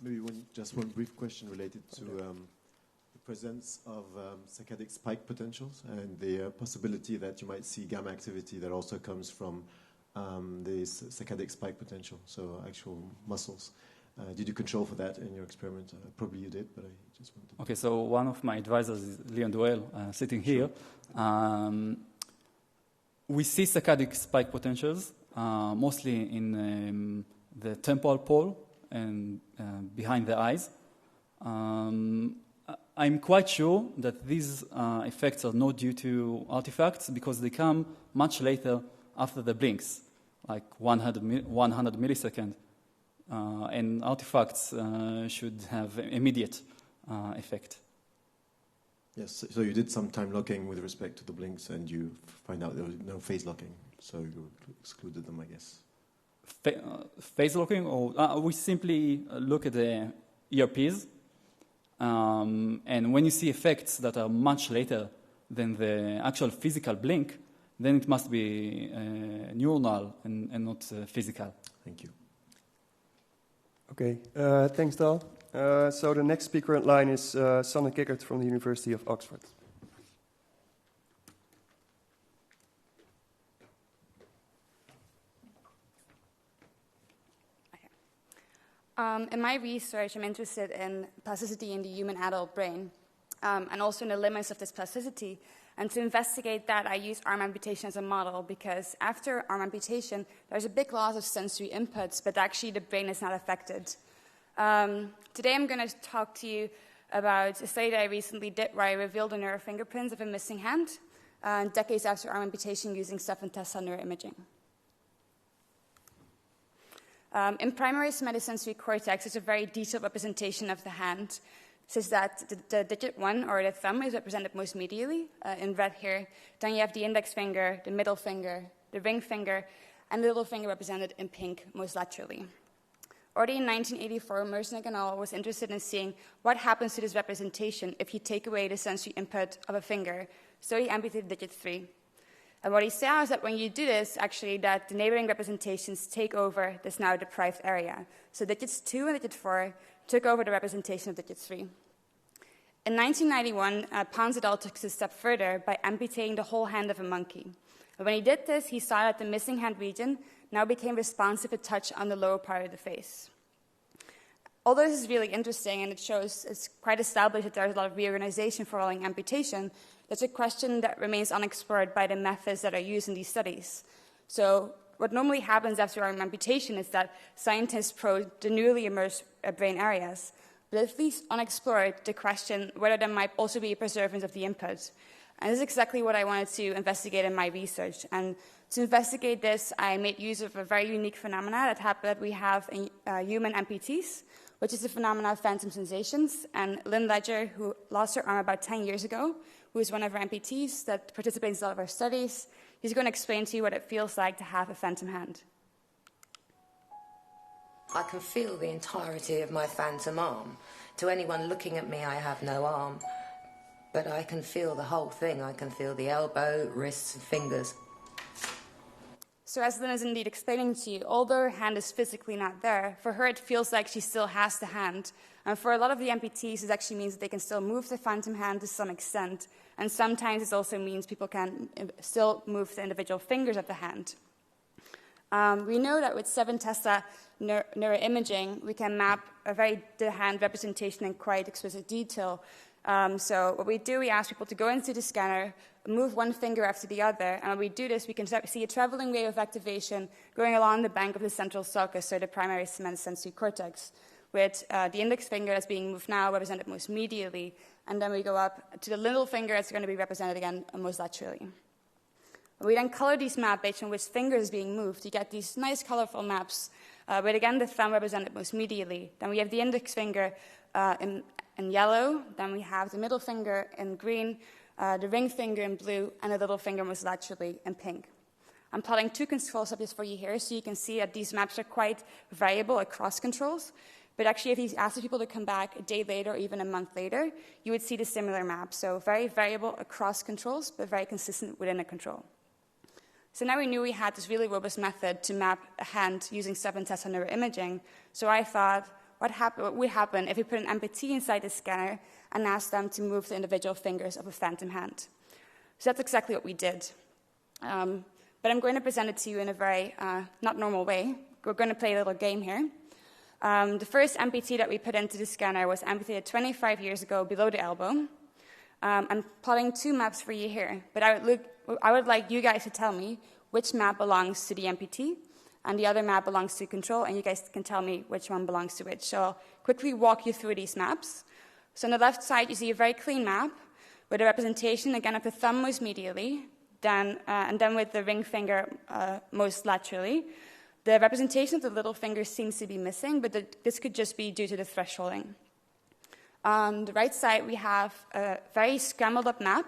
Maybe just one brief question related to the presence of saccadic spike potentials and the possibility that you might see gamma activity that also comes from the saccadic spike potential, so actual muscles. Did you control for that in your experiment? Probably you did, but I just wanted to... Okay, so one of my advisors is Leon Duell, sitting here. We see saccadic spike potentials, mostly in the temporal pole and behind the eyes. I'm quite sure that these effects are not due to artifacts because they come much later after the blinks, like 100 milliseconds. And artifacts should have immediate effect. Yes, so you did some time locking with respect to the blinks, and you find out there was no phase locking, so you excluded them, I guess. Phase locking, or we simply look at the ERPs, and when you see effects that are much later than the actual physical blink, then it must be neuronal and not physical. Thank you. Okay, thanks, Dal. So the next speaker in line is Sanne Kikkert from the University of Oxford. In my research, I'm interested in plasticity in the human adult brain, and also in the limits of this plasticity. And to investigate that, I use arm amputation as a model, because after arm amputation, there's a big loss of sensory inputs, but actually the brain is not affected. Today I'm going to talk to you about a study that I recently did where I revealed the neural fingerprints of a missing hand, decades after arm amputation using 7-Tesla neuroimaging. In primary somatosensory cortex, it's a very detailed representation of the hand, such that the digit 1, or the thumb, is represented most medially, in red here. Then you have the index finger, the middle finger, the ring finger, and the little finger represented in pink most laterally. Already in 1984, Mersnick et al. Was interested in seeing what happens to this representation if you take away the sensory input of a finger. So he amputated digit 3. And what he saw is that when you do this, actually, that the neighboring representations take over this now deprived area. So digits 2 and digit 4 took over the representation of digit 3. In 1991, Pons et al. Took this a step further by amputating the whole hand of a monkey. And when he did this, he saw that the missing hand region now became responsive to touch on the lower part of the face. Although this is really interesting and it shows it's quite established that there's a lot of reorganization following amputation, there's a question that remains unexplored by the methods that are used in these studies. So what normally happens after arm amputation is that scientists probe the newly emerged brain areas, but at least unexplored the question whether there might also be a preservance of the input. And this is exactly what I wanted to investigate in my research. And to investigate this, I made use of a very unique phenomena that we have in human amputees, which is the phenomena of phantom sensations. And Lynn Ledger, who lost her arm about 10 years ago, who is one of our amputees that participates in a lot of our studies, he's going to explain to you what it feels like to have a phantom hand. I can feel the entirety of my phantom arm. To anyone looking at me, I have no arm. But I can feel the whole thing. I can feel the elbow, wrists, and fingers. So as Lynn is indeed explaining to you, although her hand is physically not there, for her it feels like she still has the hand. And for a lot of the amputees, this actually means that they can still move the phantom hand to some extent. And sometimes it also means people can still move the individual fingers of the hand. We know that with 7-Tesla neuroimaging, we can map the hand representation in quite explicit detail. So what we do, we ask people to go into the scanner, move one finger after the other. And when we do this, we can see a traveling wave of activation going along the bank of the central sulcus, so the primary sensory cortex, with the index finger that's being moved now represented most medially, and then we go up to the little finger that's going to be represented again most laterally. When we then color these maps based on which finger is being moved, you get these nice colorful maps, with again the thumb represented most medially. Then we have the index finger in yellow, then we have the middle finger in green, the ring finger in blue, and the little finger most laterally in pink. I'm plotting two control subjects for you here, so you can see that these maps are quite variable across controls. But actually, if you ask the people to come back a day later or even a month later, you would see the similar map. So very variable across controls, but very consistent within a control. So now we knew we had this really robust method to map a hand using sub-intestinal neuroimaging. So I thought, what would happen if we put an amputee inside the scanner and asked them to move the individual fingers of a phantom hand? So that's exactly what we did. But I'm going to present it to you in a very not normal way. We're going to play a little game here. The first amputee that we put into the scanner was amputated 25 years ago below the elbow. I'm plotting two maps for you here, but I would like you guys to tell me which map belongs to the amputee and the other map belongs to control, and you guys can tell me which one belongs to which. So I'll quickly walk you through these maps. So on the left side, you see a very clean map with a representation, again, of the thumb most medially, and then with the ring finger most laterally. The representation of the little finger seems to be missing, but this could just be due to the thresholding. On the right side, we have a very scrambled up map,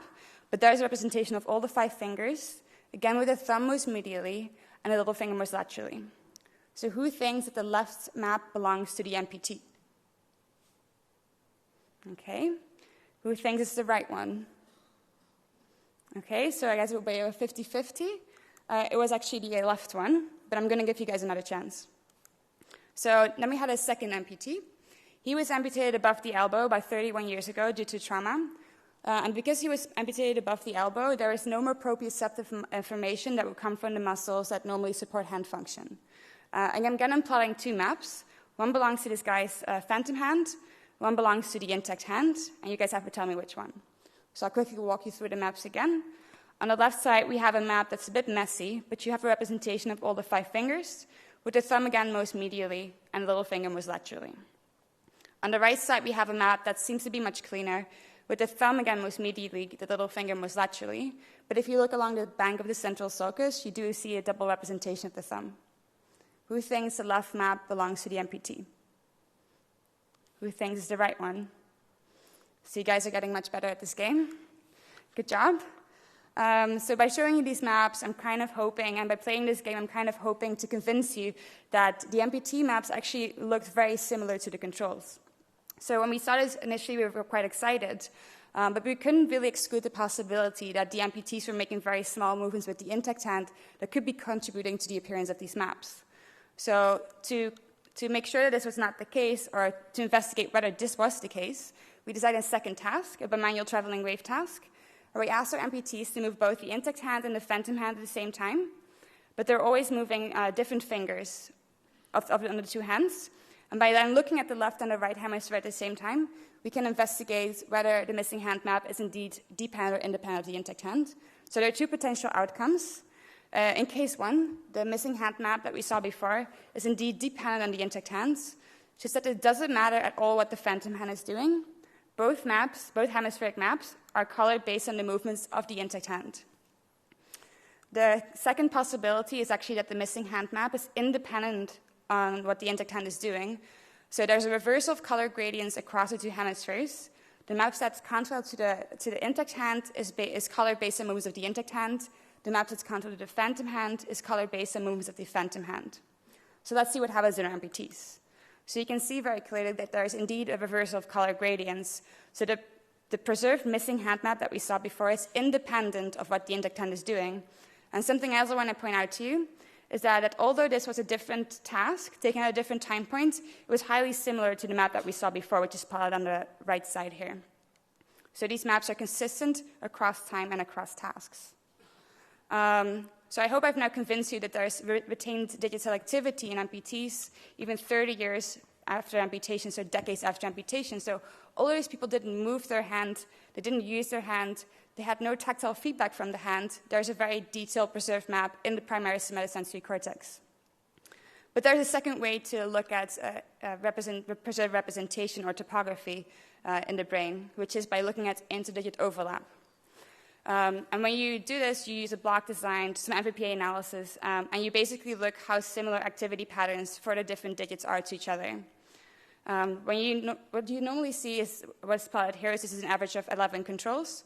but there's a representation of all the 5 fingers, again with the thumb most medially and the little finger most laterally. So who thinks that the left map belongs to the amputee? Okay. Who thinks it's the right one? Okay, so I guess it will be a 50-50. It was actually the left one, but I'm going to give you guys another chance. So then we had a second amputee. He was amputated above the elbow about 31 years ago due to trauma. And because he was amputated above the elbow, there is no more proprioceptive information that would come from the muscles that normally support hand function. And again, I'm plotting 2 maps. One belongs to this guy's phantom hand. One belongs to the intact hand. And you guys have to tell me which one. So I'll quickly walk you through the maps again. On the left side, we have a map that's a bit messy, but you have a representation of all the 5 fingers, with the thumb again most medially and the little finger most laterally. On the right side, we have a map that seems to be much cleaner, with the thumb again most medially, the little finger most laterally. But if you look along the bank of the central sulcus, you do see a double representation of the thumb. Who thinks the left map belongs to the amputee? Who thinks it's the right one? So you guys are getting much better at this game. Good job. So by showing you these maps, I'm kind of hoping, and by playing this game, I'm kind of hoping to convince you that the amputee maps actually looked very similar to the controls. So when we started initially, we were quite excited, but we couldn't really exclude the possibility that the amputees were making very small movements with the intact hand that could be contributing to the appearance of these maps. So to make sure that this was not the case, or to investigate whether this was the case, we designed a second task, a bimanual traveling wave task, where we asked our amputees to move both the intact hand and the phantom hand at the same time, but they're always moving different fingers of the 2 hands. And by then looking at the left and the right hemisphere at the same time, we can investigate whether the missing hand map is indeed dependent or independent of the intact hand. So there are 2 potential outcomes. In case 1, the missing hand map that we saw before is indeed dependent on the intact hands, just that it doesn't matter at all what the phantom hand is doing. Both maps, both hemispheric maps, are colored based on the movements of the intact hand. The second possibility is actually that the missing hand map is independent on what the intact hand is doing. So there's a reversal of color gradients across the 2 hemispheres. The map that's contrary to the intact hand is colored based on movements of the intact hand. The map that's contrary to the phantom hand is colored based on movements of the phantom hand. So let's see what happens in our amputees. So you can see very clearly that there is indeed a reversal of color gradients. So the preserved missing hand map that we saw before is independent of what the intact hand is doing. And something else I want to point out to you is that although this was a different task, taken at a different time point, it was highly similar to the map that we saw before, which is plotted on the right side here. So these maps are consistent across time and across tasks. So I hope I've now convinced you that there's retained digit selectivity in amputees, even 30 years after amputation, so decades after amputation. So all of these people didn't move their hand, they didn't use their hand, they had no tactile feedback from the hand, there's a very detailed preserved map in the primary somatosensory cortex. But there's a second way to look at preserved representation or topography in the brain, which is by looking at interdigit overlap. And when you do this, you use a block design, some MPPA analysis, and you basically look how similar activity patterns for the different digits are to each other. What you normally see is what's plotted here. This is an average of 11 controls.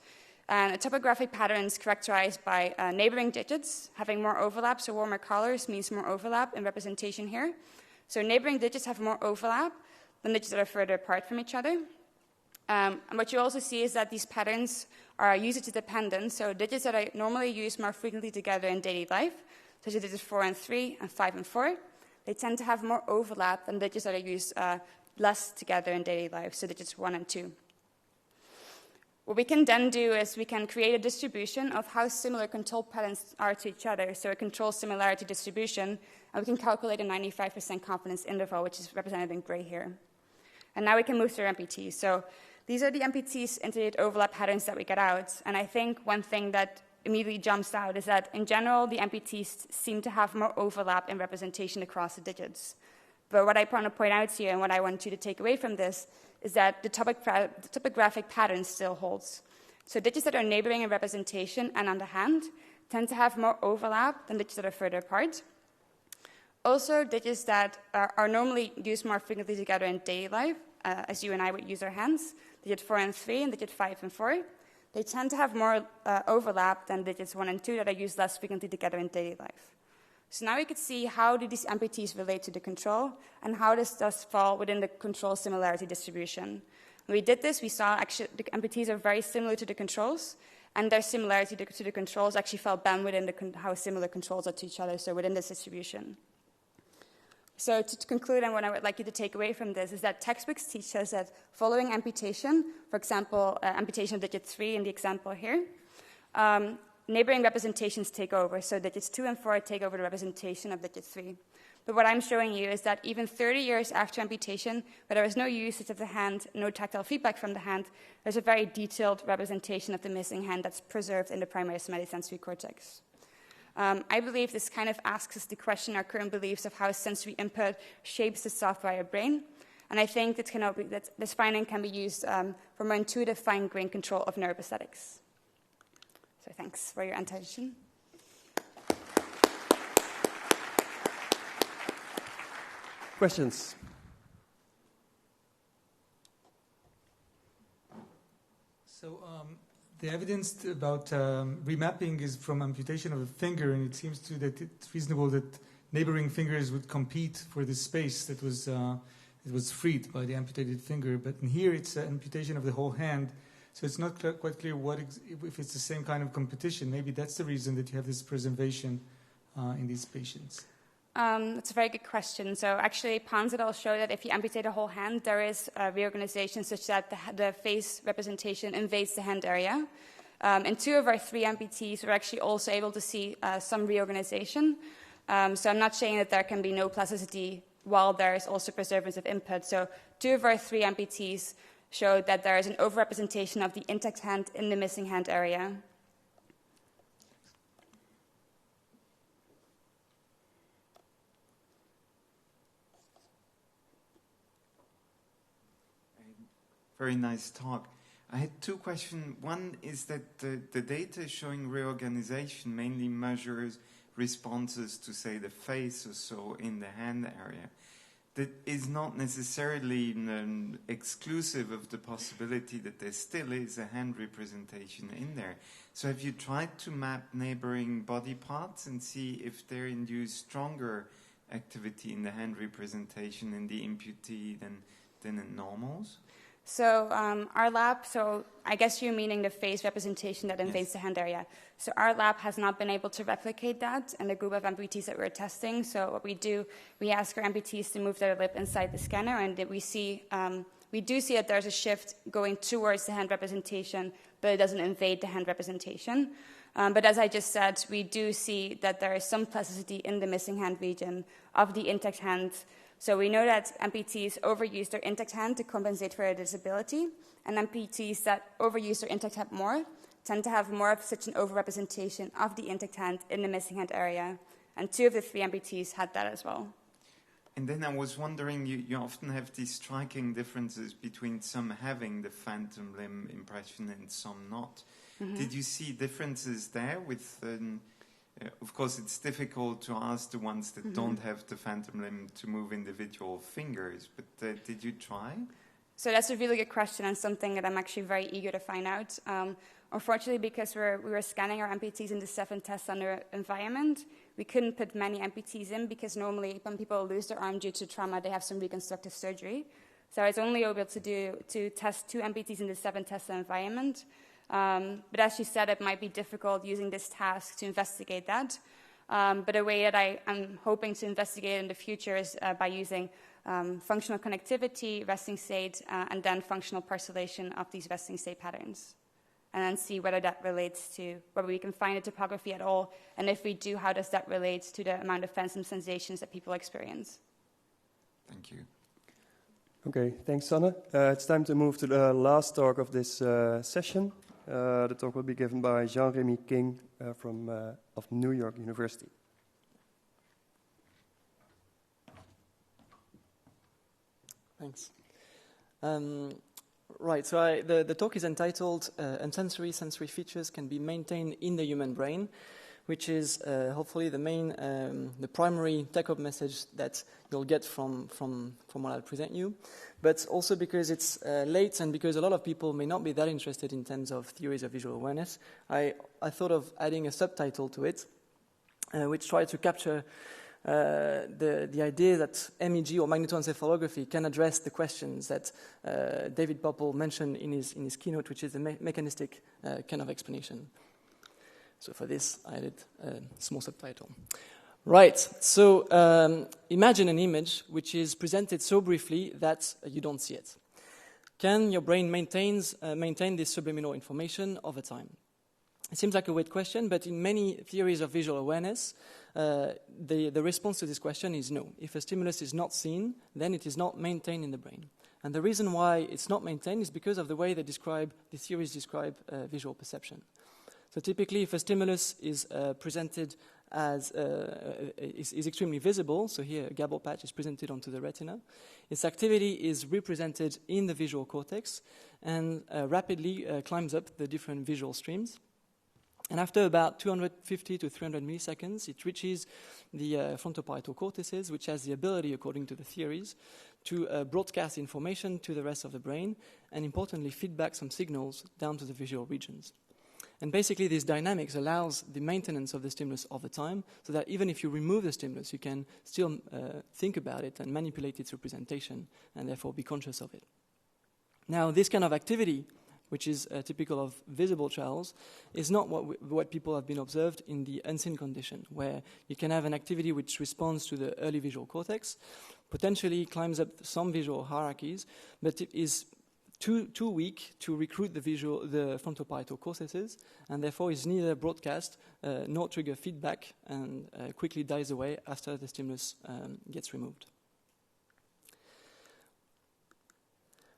And a topographic pattern is characterized by neighboring digits having more overlap. So warmer colors means more overlap in representation here. So neighboring digits have more overlap than digits that are further apart from each other. And what you also see is that these patterns are usage dependent. So digits that are normally used more frequently together in daily life, such as digits 4 and 3 and 5 and 4, they tend to have more overlap than digits that are used less together in daily life, so digits 1 and 2. What we can then do is we can create a distribution of how similar control patterns are to each other, so a control similarity distribution, and we can calculate a 95% confidence interval, which is represented in gray here. And now we can move to our MPTs. So these are the MPTs interdigit overlap patterns that we get out, and I think one thing that immediately jumps out is that in general, the MPTs seem to have more overlap in representation across the digits. But what I want to point out here and what I want you to take away from this is that the topographic pattern still holds. So digits that are neighboring in representation and on the hand tend to have more overlap than digits that are further apart. Also, digits that are normally used more frequently together in daily life, as you and I would use our hands, digit 4 and 3 and digit 5 and 4, they tend to have more overlap than digits 1 and 2 that are used less frequently together in daily life. So now we could see how do these MPTs relate to the control and how this does fall within the control similarity distribution. When we did this, we saw actually the MPTs are very similar to the controls, and their similarity to the controls actually fell bend within how similar controls are to each other, so within this distribution. So to conclude, and what I would like you to take away from this is that textbooks teach us that following amputation, for example, amputation of digit 3 in the example here, neighboring representations take over. So digits 2 and 4 take over the representation of digit 3. But what I'm showing you is that even 30 years after amputation, where there was no usage of the hand, no tactile feedback from the hand, there's a very detailed representation of the missing hand that's preserved in the primary somatosensory cortex. I believe this kind of asks us to question our current beliefs of how sensory input shapes the software brain. And I think that this finding can be used for more intuitive fine-grained control of neuroprosthetics. So thanks for your attention. Questions? So the evidence about remapping is from amputation of a finger, and it seems that it's reasonable that neighboring fingers would compete for the space that was freed by the amputated finger. But in here, it's an amputation of the whole hand. So it's not quite clear if it's the same kind of competition. Maybe that's the reason that you have this preservation in these patients. That's a very good question. So actually, Pons et al. Show that if you amputate a whole hand, there is reorganization such that the face representation invades the hand area. In 2 of our 3 amputees, we're actually also able to see some reorganization. So I'm not saying that there can be no plasticity while there is also preservance of input. So 2 of our 3 amputees showed that there is an overrepresentation of the intact hand in the missing hand area. Very nice talk. I had 2 questions. One is that the data showing reorganization mainly measures responses to, say, the face or so in the hand area. That is not necessarily exclusive of the possibility that there still is a hand representation in there. So have you tried to map neighboring body parts and see if they induce stronger activity in the hand representation in the amputee than in normals? So our lab, so I guess you're meaning the face representation that invades the hand area. So our lab has not been able to replicate that in the group of amputees that we're testing. So what we do, we ask our amputees to move their lip inside the scanner, and we do see that there's a shift going towards the hand representation, but it doesn't invade the hand representation. But as I just said, we do see that there is some plasticity in the missing hand region of the intact hand. So we know that amputees overuse their intact hand to compensate for their disability, and amputees that overuse their intact hand more tend to have more of such an overrepresentation of the intact hand in the missing hand area. And 2 of the 3 amputees had that as well. And then I was wondering, you often have these striking differences between some having the phantom limb impression and some not. Mm-hmm. Did you see differences there with... of course, it's difficult to ask the ones that don't have the phantom limb to move individual fingers, but did you try? So that's a really good question and something that I'm actually very eager to find out. Unfortunately, because we were scanning our amputees in the 7 test center environment, we couldn't put many amputees in because normally when people lose their arm due to trauma, they have some reconstructive surgery. So I was only able to test 2 amputees in the 7 test center environment. But as you said, it might be difficult using this task to investigate that. But a way that I am hoping to investigate in the future is by using functional connectivity, resting state, and then functional parcellation of these resting state patterns. And then see whether that relates to, whether we can find a topography at all, and if we do, how does that relate to the amount of phantom sensations that people experience. Thank you. Okay, thanks, Sanne. It's time to move to the last talk of this session. The talk will be given by Jean-Rmi King of New York University. Thanks. Right, so the talk is entitled Unsensory Sensory Features Can Be Maintained in the Human Brain, which is hopefully the primary take-home message that you'll get from what I'll present you, but also because it's late and because a lot of people may not be that interested in terms of theories of visual awareness, I thought of adding a subtitle to it, which tried to capture the idea that MEG or magnetoencephalography can address the questions that David Popple mentioned in his keynote, which is the mechanistic kind of explanation. So for this, I added a small subtitle. Right, so imagine an image which is presented so briefly that you don't see it. Can your brain maintain this subliminal information over time? It seems like a weird question, but in many theories of visual awareness, the response to this question is no. If a stimulus is not seen, then it is not maintained in the brain. And the reason why it's not maintained is because of the way the theories describe visual perception. So typically, if a stimulus is presented as is extremely visible, so here a Gabor patch is presented onto the retina, its activity is represented in the visual cortex and rapidly climbs up the different visual streams. And after about 250 to 300 milliseconds, it reaches the frontoparietal cortices, which has the ability, according to the theories, to broadcast information to the rest of the brain and, importantly, feed back some signals down to the visual regions. And basically, this dynamics allows the maintenance of the stimulus over time, so that even if you remove the stimulus, you can still think about it and manipulate its representation, and therefore be conscious of it. Now, this kind of activity, which is typical of visible trials, is not what people have been observed in the unseen condition, where you can have an activity which responds to the early visual cortex, potentially climbs up some visual hierarchies, but it is too weak to recruit the frontoparietal cortices, and therefore is neither broadcast nor trigger feedback, and quickly dies away after the stimulus gets removed.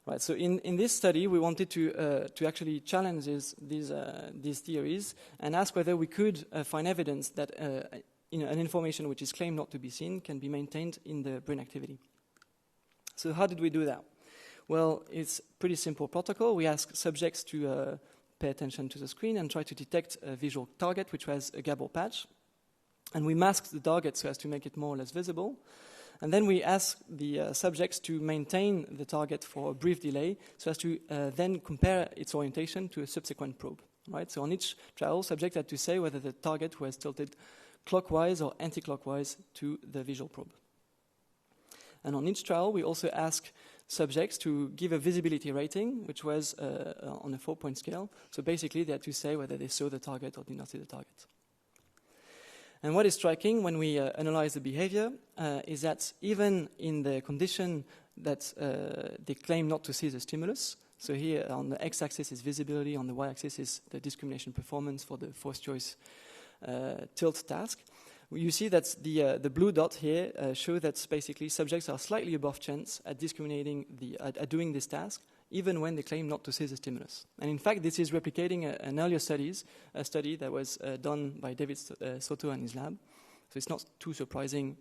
Right. So in this study, we wanted to actually challenge these theories and ask whether we could find evidence that an information which is claimed not to be seen can be maintained in the brain activity. So how did we do that? Well, it's a pretty simple protocol. We ask subjects to pay attention to the screen and try to detect a visual target, which was a Gabor patch. And we mask the target so as to make it more or less visible. And then we ask the subjects to maintain the target for a brief delay so as to then compare its orientation to a subsequent probe. Right? So on each trial, subject had to say whether the target was tilted clockwise or anti-clockwise to the visual probe. And on each trial, we also ask subjects to give a visibility rating, which was on a 4-point scale. So basically, they had to say whether they saw the target or did not see the target. And what is striking when we analyze the behavior is that even in the condition that they claim not to see the stimulus, so here on the x-axis is visibility, on the y-axis is the discrimination performance for the forced choice tilt task, you see that the blue dot here show that basically subjects are slightly above chance at discriminating at doing this task, even when they claim not to see the stimulus. And in fact, this is replicating an earlier a study that was done by David Soto and his lab. So it's not too surprising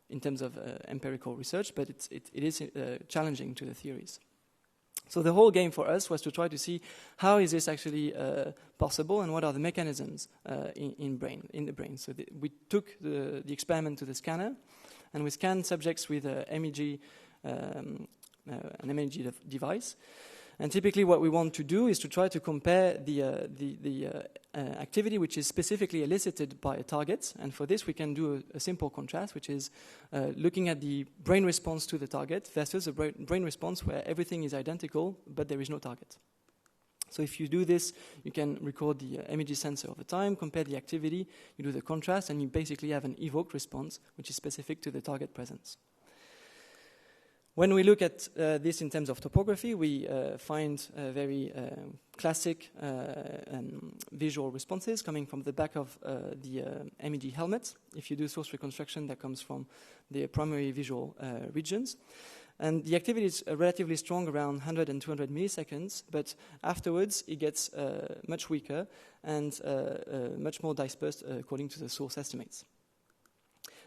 in terms of empirical research, but it is challenging to the theories. So the whole game for us was to try to see how is this actually possible and what are the mechanisms in the brain. So we took the experiment to the scanner, and we scanned subjects with an MEG device. And typically what we want to do is to try to compare the activity which is specifically elicited by a target. And for this we can do a simple contrast, which is looking at the brain response to the target versus a brain response where everything is identical but there is no target. So if you do this, you can record the MEG sensor over time, compare the activity, you do the contrast, and you basically have an evoked response which is specific to the target presence. When we look at this in terms of topography, we find very classic visual responses coming from the back of the MEG helmet. If you do source reconstruction, that comes from the primary visual regions. And the activity is relatively strong, around 100 and 200 milliseconds, but afterwards it gets much weaker and much more dispersed according to the source estimates.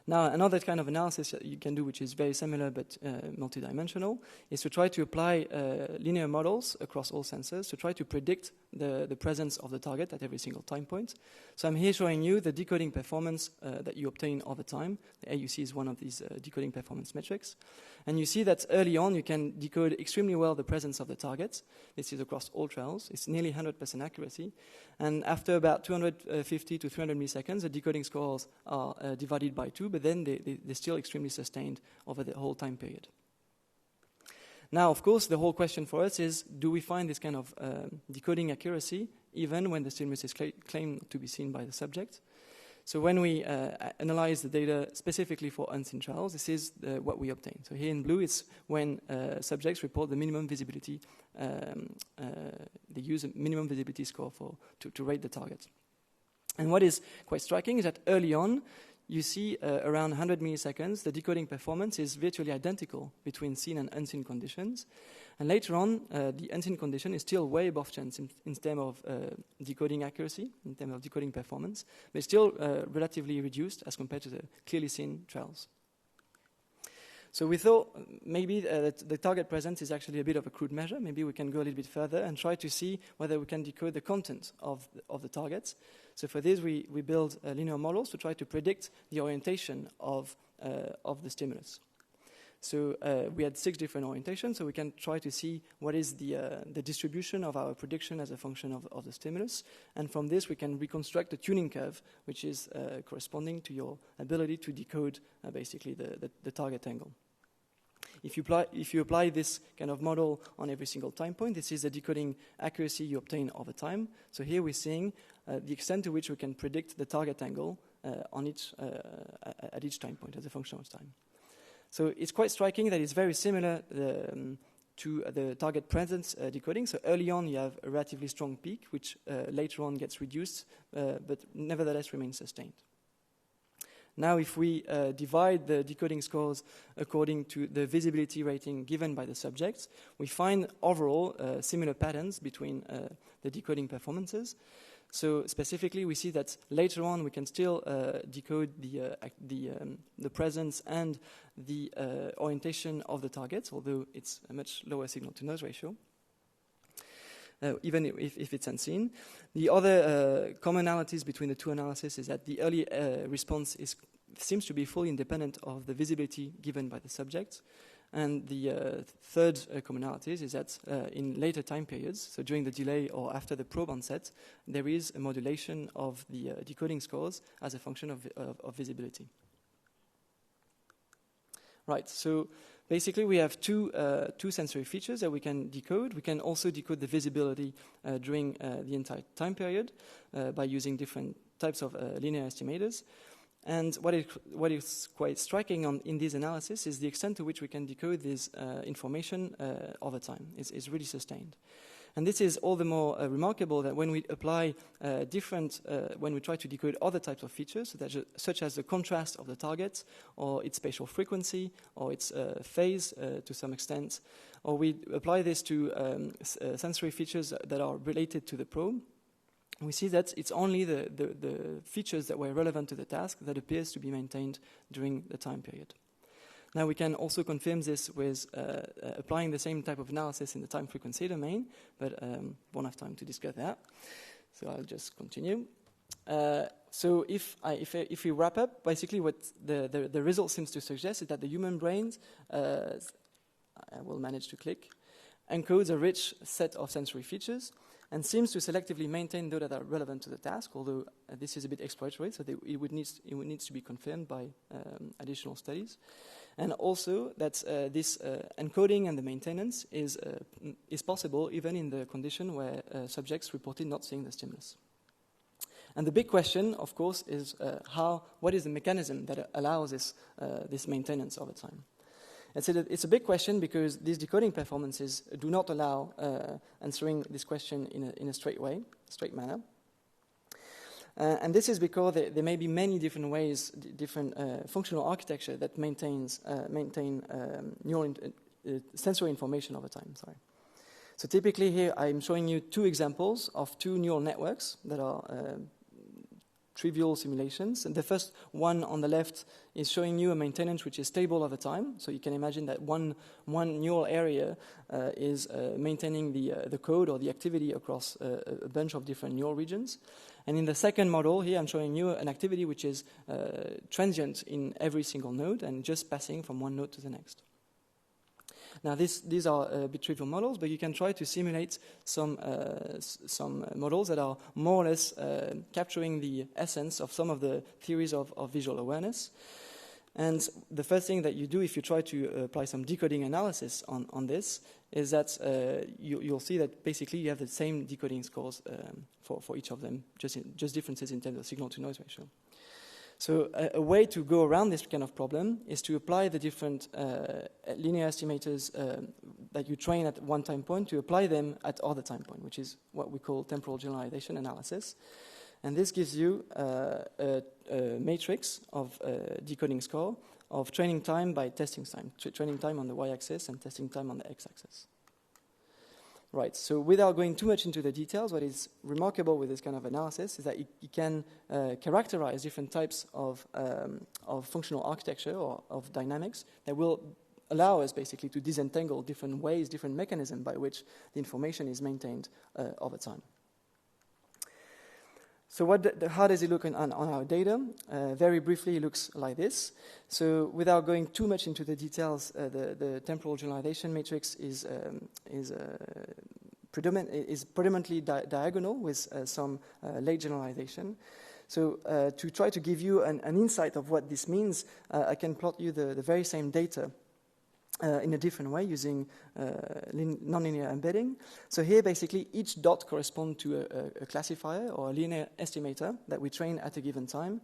Now, another kind of analysis that you can do, which is very similar but multidimensional, is to try to apply linear models across all sensors to try to predict the presence of the target at every single time point. So I'm here showing you the decoding performance that you obtain over time. The AUC is one of these decoding performance metrics. And you see that early on you can decode extremely well the presence of the target. This is across all trials. It's nearly 100% accuracy. And after about 250 to 300 milliseconds, the decoding scores are divided by 2, but then they're still extremely sustained over the whole time period. Now, of course, the whole question for us is, do we find this kind of decoding accuracy even when the stimulus is claimed to be seen by the subject? So when we analyze the data specifically for unseen trials, this is what we obtain. So here in blue, it's when subjects report the minimum visibility, they use a minimum visibility score to rate the target. And what is quite striking is that early on, you see around 100 milliseconds, the decoding performance is virtually identical between seen and unseen conditions. And later on, the unseen condition is still way above chance in terms of decoding accuracy, in terms of decoding performance, but it's still relatively reduced as compared to the clearly seen trials. So we thought maybe that the target presence is actually a bit of a crude measure. Maybe we can go a little bit further and try to see whether we can decode the content of the targets. So for this, we build linear models to try to predict the orientation of the stimulus. So we had 6 different orientations, so we can try to see what is the distribution of our prediction as a function of the stimulus. And from this, we can reconstruct a tuning curve, which is corresponding to your ability to decode basically the target angle. If you apply this kind of model on every single time point, this is the decoding accuracy you obtain over time. So here we're seeing the extent to which we can predict the target angle at each time point as a function of time. So it's quite striking that it's very similar to the target presence decoding. So early on you have a relatively strong peak, which later on gets reduced, but nevertheless remains sustained. Now if we divide the decoding scores according to the visibility rating given by the subjects, we find overall similar patterns between the decoding performances. So specifically, we see that later on we can still decode the presence and the orientation of the targets, although it's a much lower signal-to-noise ratio, even if it's unseen. The other commonalities between the two analyses is that the early response seems to be fully independent of the visibility given by the subjects. And the third commonality is that in later time periods, so during the delay or after the probe onset, there is a modulation of the decoding scores as a function of visibility. Right, so basically we have two sensory features that we can decode. We can also decode the visibility during the entire time period by using different types of linear estimators. And what is quite striking in this analysis is the extent to which we can decode this information over time. It's really sustained. And this is all the more remarkable that when we apply when we try to decode other types of features, such as the contrast of the target, or its spatial frequency, or its phase to some extent, or we apply this to sensory features that are related to the probe, we see that it's only the features that were relevant to the task that appears to be maintained during the time period. Now we can also confirm this with applying the same type of analysis in the time frequency domain, but won't have time to discuss that, so I'll just continue. So if we wrap up, basically what the result seems to suggest is that the human brain, I will manage to click, encodes a rich set of sensory features and seems to selectively maintain those that are relevant to the task, although this is a bit exploratory, so it would need to be confirmed by additional studies. And also that this encoding and the maintenance is possible even in the condition where subjects reported not seeing the stimulus. And the big question, of course, is what is the mechanism that allows this maintenance over time? It's a big question because these decoding performances do not allow answering this question in a straight manner. And this is because there may be many different ways, different functional architecture that maintain sensory information over time. Sorry. So typically here I'm showing you two examples of two neural networks that are trivial simulations. And the first one on the left is showing you a maintenance which is stable over time. So you can imagine that one neural area is maintaining the code or the activity across a bunch of different neural regions. And in the second model here, I'm showing you an activity which is transient in every single node and just passing from one node to the next. Now, these are a bit trivial models, but you can try to simulate some models that are more or less capturing the essence of some of the theories of visual awareness. And the first thing that you do if you try to apply some decoding analysis on this is that you'll see that basically you have the same decoding scores for each of them, just differences in terms of signal-to-noise ratio. So a way to go around this kind of problem is to apply the different linear estimators that you train at one time point to apply them at other time point, which is what we call temporal generalization analysis. And this gives you a matrix of decoding score of training time by testing time, training time on the y-axis and testing time on the x-axis. Right, so without going too much into the details, what is remarkable with this kind of analysis is that it can characterize different types of functional architecture or of dynamics that will allow us basically to disentangle different ways, different mechanisms by which the information is maintained over time. So how does it look on our data? Very briefly, it looks like this. So without going too much into the details, the temporal generalization matrix is predominantly diagonal with some late generalization. So to try to give you an insight of what this means, I can plot you the very same data in a different way using nonlinear embedding. So here, basically, each dot corresponds to a classifier or a linear estimator that we train at a given time.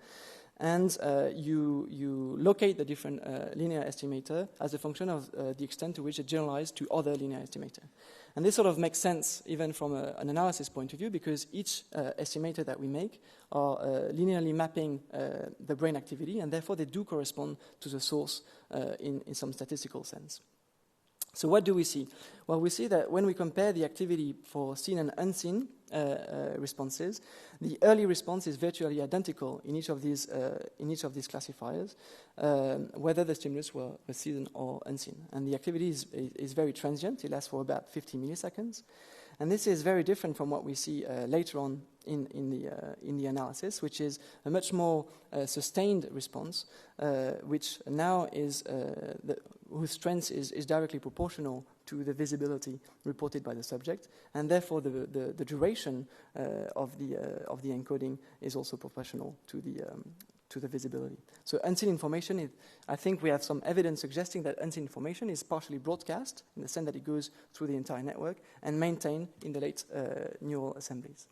And you locate the different linear estimator as a function of the extent to which it generalizes to other linear estimator. And this sort of makes sense even from an analysis point of view because each estimator that we make are linearly mapping the brain activity, and therefore they do correspond to the source in some statistical sense. So what do we see? Well, we see that when we compare the activity for seen and unseen responses, the early response is virtually identical in each of these classifiers, whether the stimulus were seen or unseen. And the activity is very transient; it lasts for about 50 milliseconds. And this is very different from what we see later on in the analysis, which is a much more sustained response, which now is whose strength is directly proportional to the visibility reported by the subject, and therefore the duration of the encoding is also proportional to the visibility. So unseen information, I think we have some evidence suggesting that unseen information is partially broadcast in the sense that it goes through the entire network and maintained in the late neural assemblies.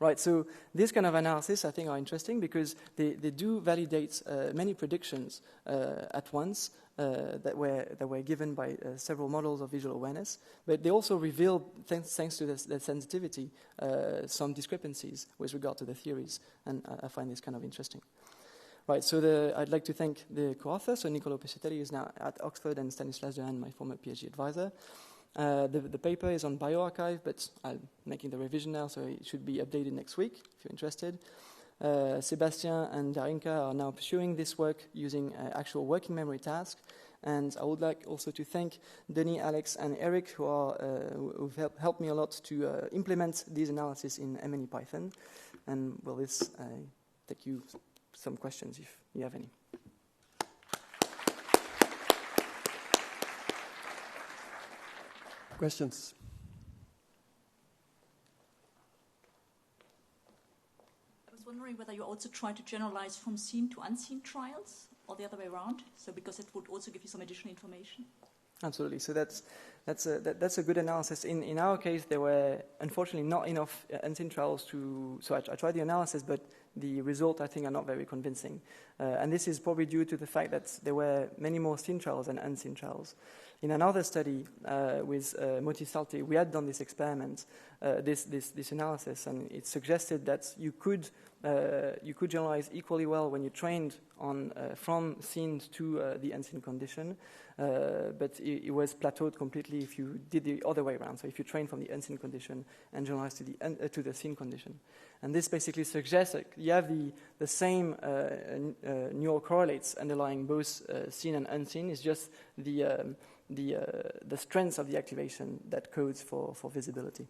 Right, so this kind of analysis I think are interesting because they do validate many predictions at once that were given by several models of visual awareness, but they also reveal, thanks to the sensitivity, some discrepancies with regard to the theories, and I find this kind of interesting. Right, so I'd like to thank the co-author, so Niccolò Pescatelli is now at Oxford, and Stanislas Dehaene, my former PhD advisor. The paper is on bioRxiv, but I'm making the revision now, so it should be updated next week, if you're interested. Sébastien and Darinka are now pursuing this work using actual working memory tasks. And I would like also to thank Denis, Alex, and Eric, who've helped me a lot to implement these analyses in MNE Python. And will this take you some questions if you have any. Questions? I was wondering whether you also try to generalize from seen to unseen trials, or the other way around. So because it would also give you some additional information. Absolutely. So that's a good analysis. In our case, there were unfortunately not enough unseen trials to. So I tried the analysis, but the results I think are not very convincing. And this is probably due to the fact that there were many more seen trials than unseen trials. In another study with Moti Salti, we had done this experiment, this analysis, and it suggested that you could generalize equally well when you trained on from seen to the unseen condition, but it was plateaued completely if you did the other way around. So if you train from the unseen condition and generalize to the seen condition, and this basically suggests that you have the same neural correlates underlying both seen and unseen. It's just the strength of the activation that codes for visibility.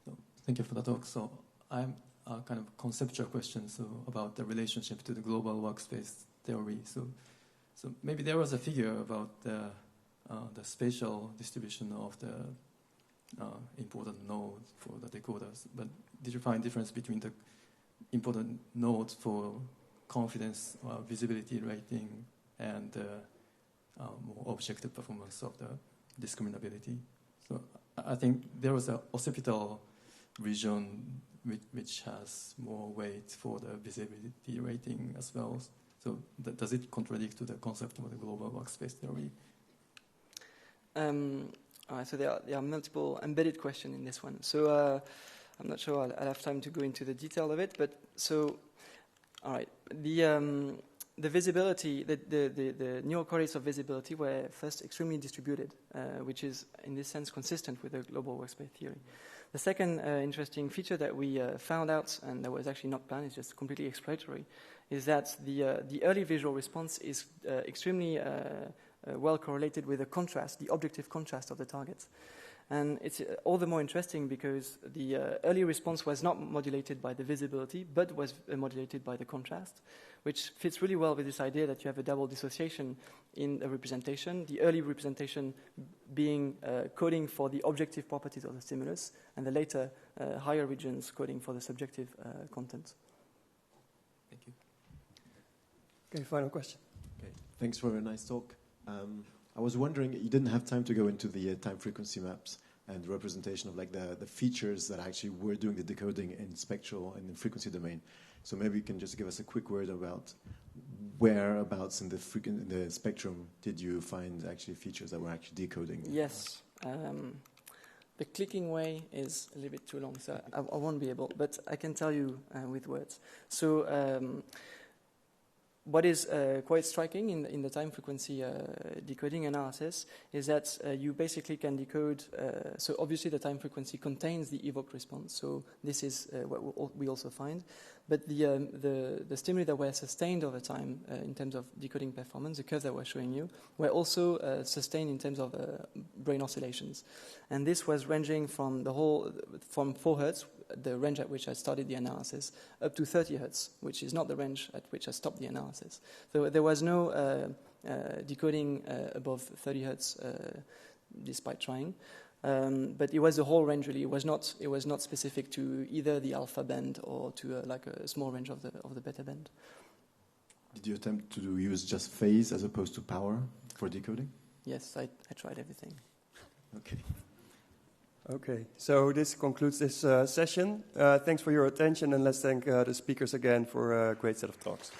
So, thank you for the talk. So I'm a kind of conceptual question about the relationship to the global workspace theory. So maybe there was a figure about the spatial distribution of the important nodes for the decoders. But did you find difference between the important nodes for confidence or visibility rating and more objective performance of the discriminability? So I think there was an occipital region which has more weight for the visibility rating as well. So does it contradict to the concept of the global workspace theory? So there are multiple embedded questions in this one. So I'm not sure I'll have time to go into the detail of it, but so, all right. The visibility, the neural correlates of visibility were first extremely distributed, which is in this sense consistent with the global workspace theory. The second interesting feature that we found out, and that was actually not planned, it's just completely exploratory, is that the early visual response is extremely well correlated with the contrast, the objective contrast of the targets. And it's all the more interesting because the early response was not modulated by the visibility, but was modulated by the contrast, which fits really well with this idea that you have a double dissociation in a representation, the early representation being coding for the objective properties of the stimulus, and the later higher regions coding for the subjective content. Thank you. Okay, final question. Okay, thanks for a nice talk. I was wondering, you didn't have time to go into the time frequency maps and the representation of like the features that actually were doing the decoding in spectral and in frequency domain. So maybe you can just give us a quick word about whereabouts in the spectrum did you find actually features that were actually decoding? Yes. The clicking way is a little bit too long, so I won't be able, but I can tell you with words. So what is quite striking in the time frequency decoding analysis is that you basically can decode, so obviously the time frequency contains the evoked response, so this is what we also find, but the stimuli that were sustained over time in terms of decoding performance, the curves that we're showing you, were also sustained in terms of brain oscillations. And this was ranging from 4 Hertz, the range at which I started the analysis, up to 30 Hertz, which is not the range at which I stopped the analysis. So there was no decoding above 30 Hertz despite trying. But it was the whole range really. It was not specific to either the alpha band or to like a small range of the beta band. Did you attempt to use just phase as opposed to power for decoding? Yes, I tried everything. Okay. Okay, so this concludes this session. Thanks for your attention, and let's thank the speakers again for a great set of talks.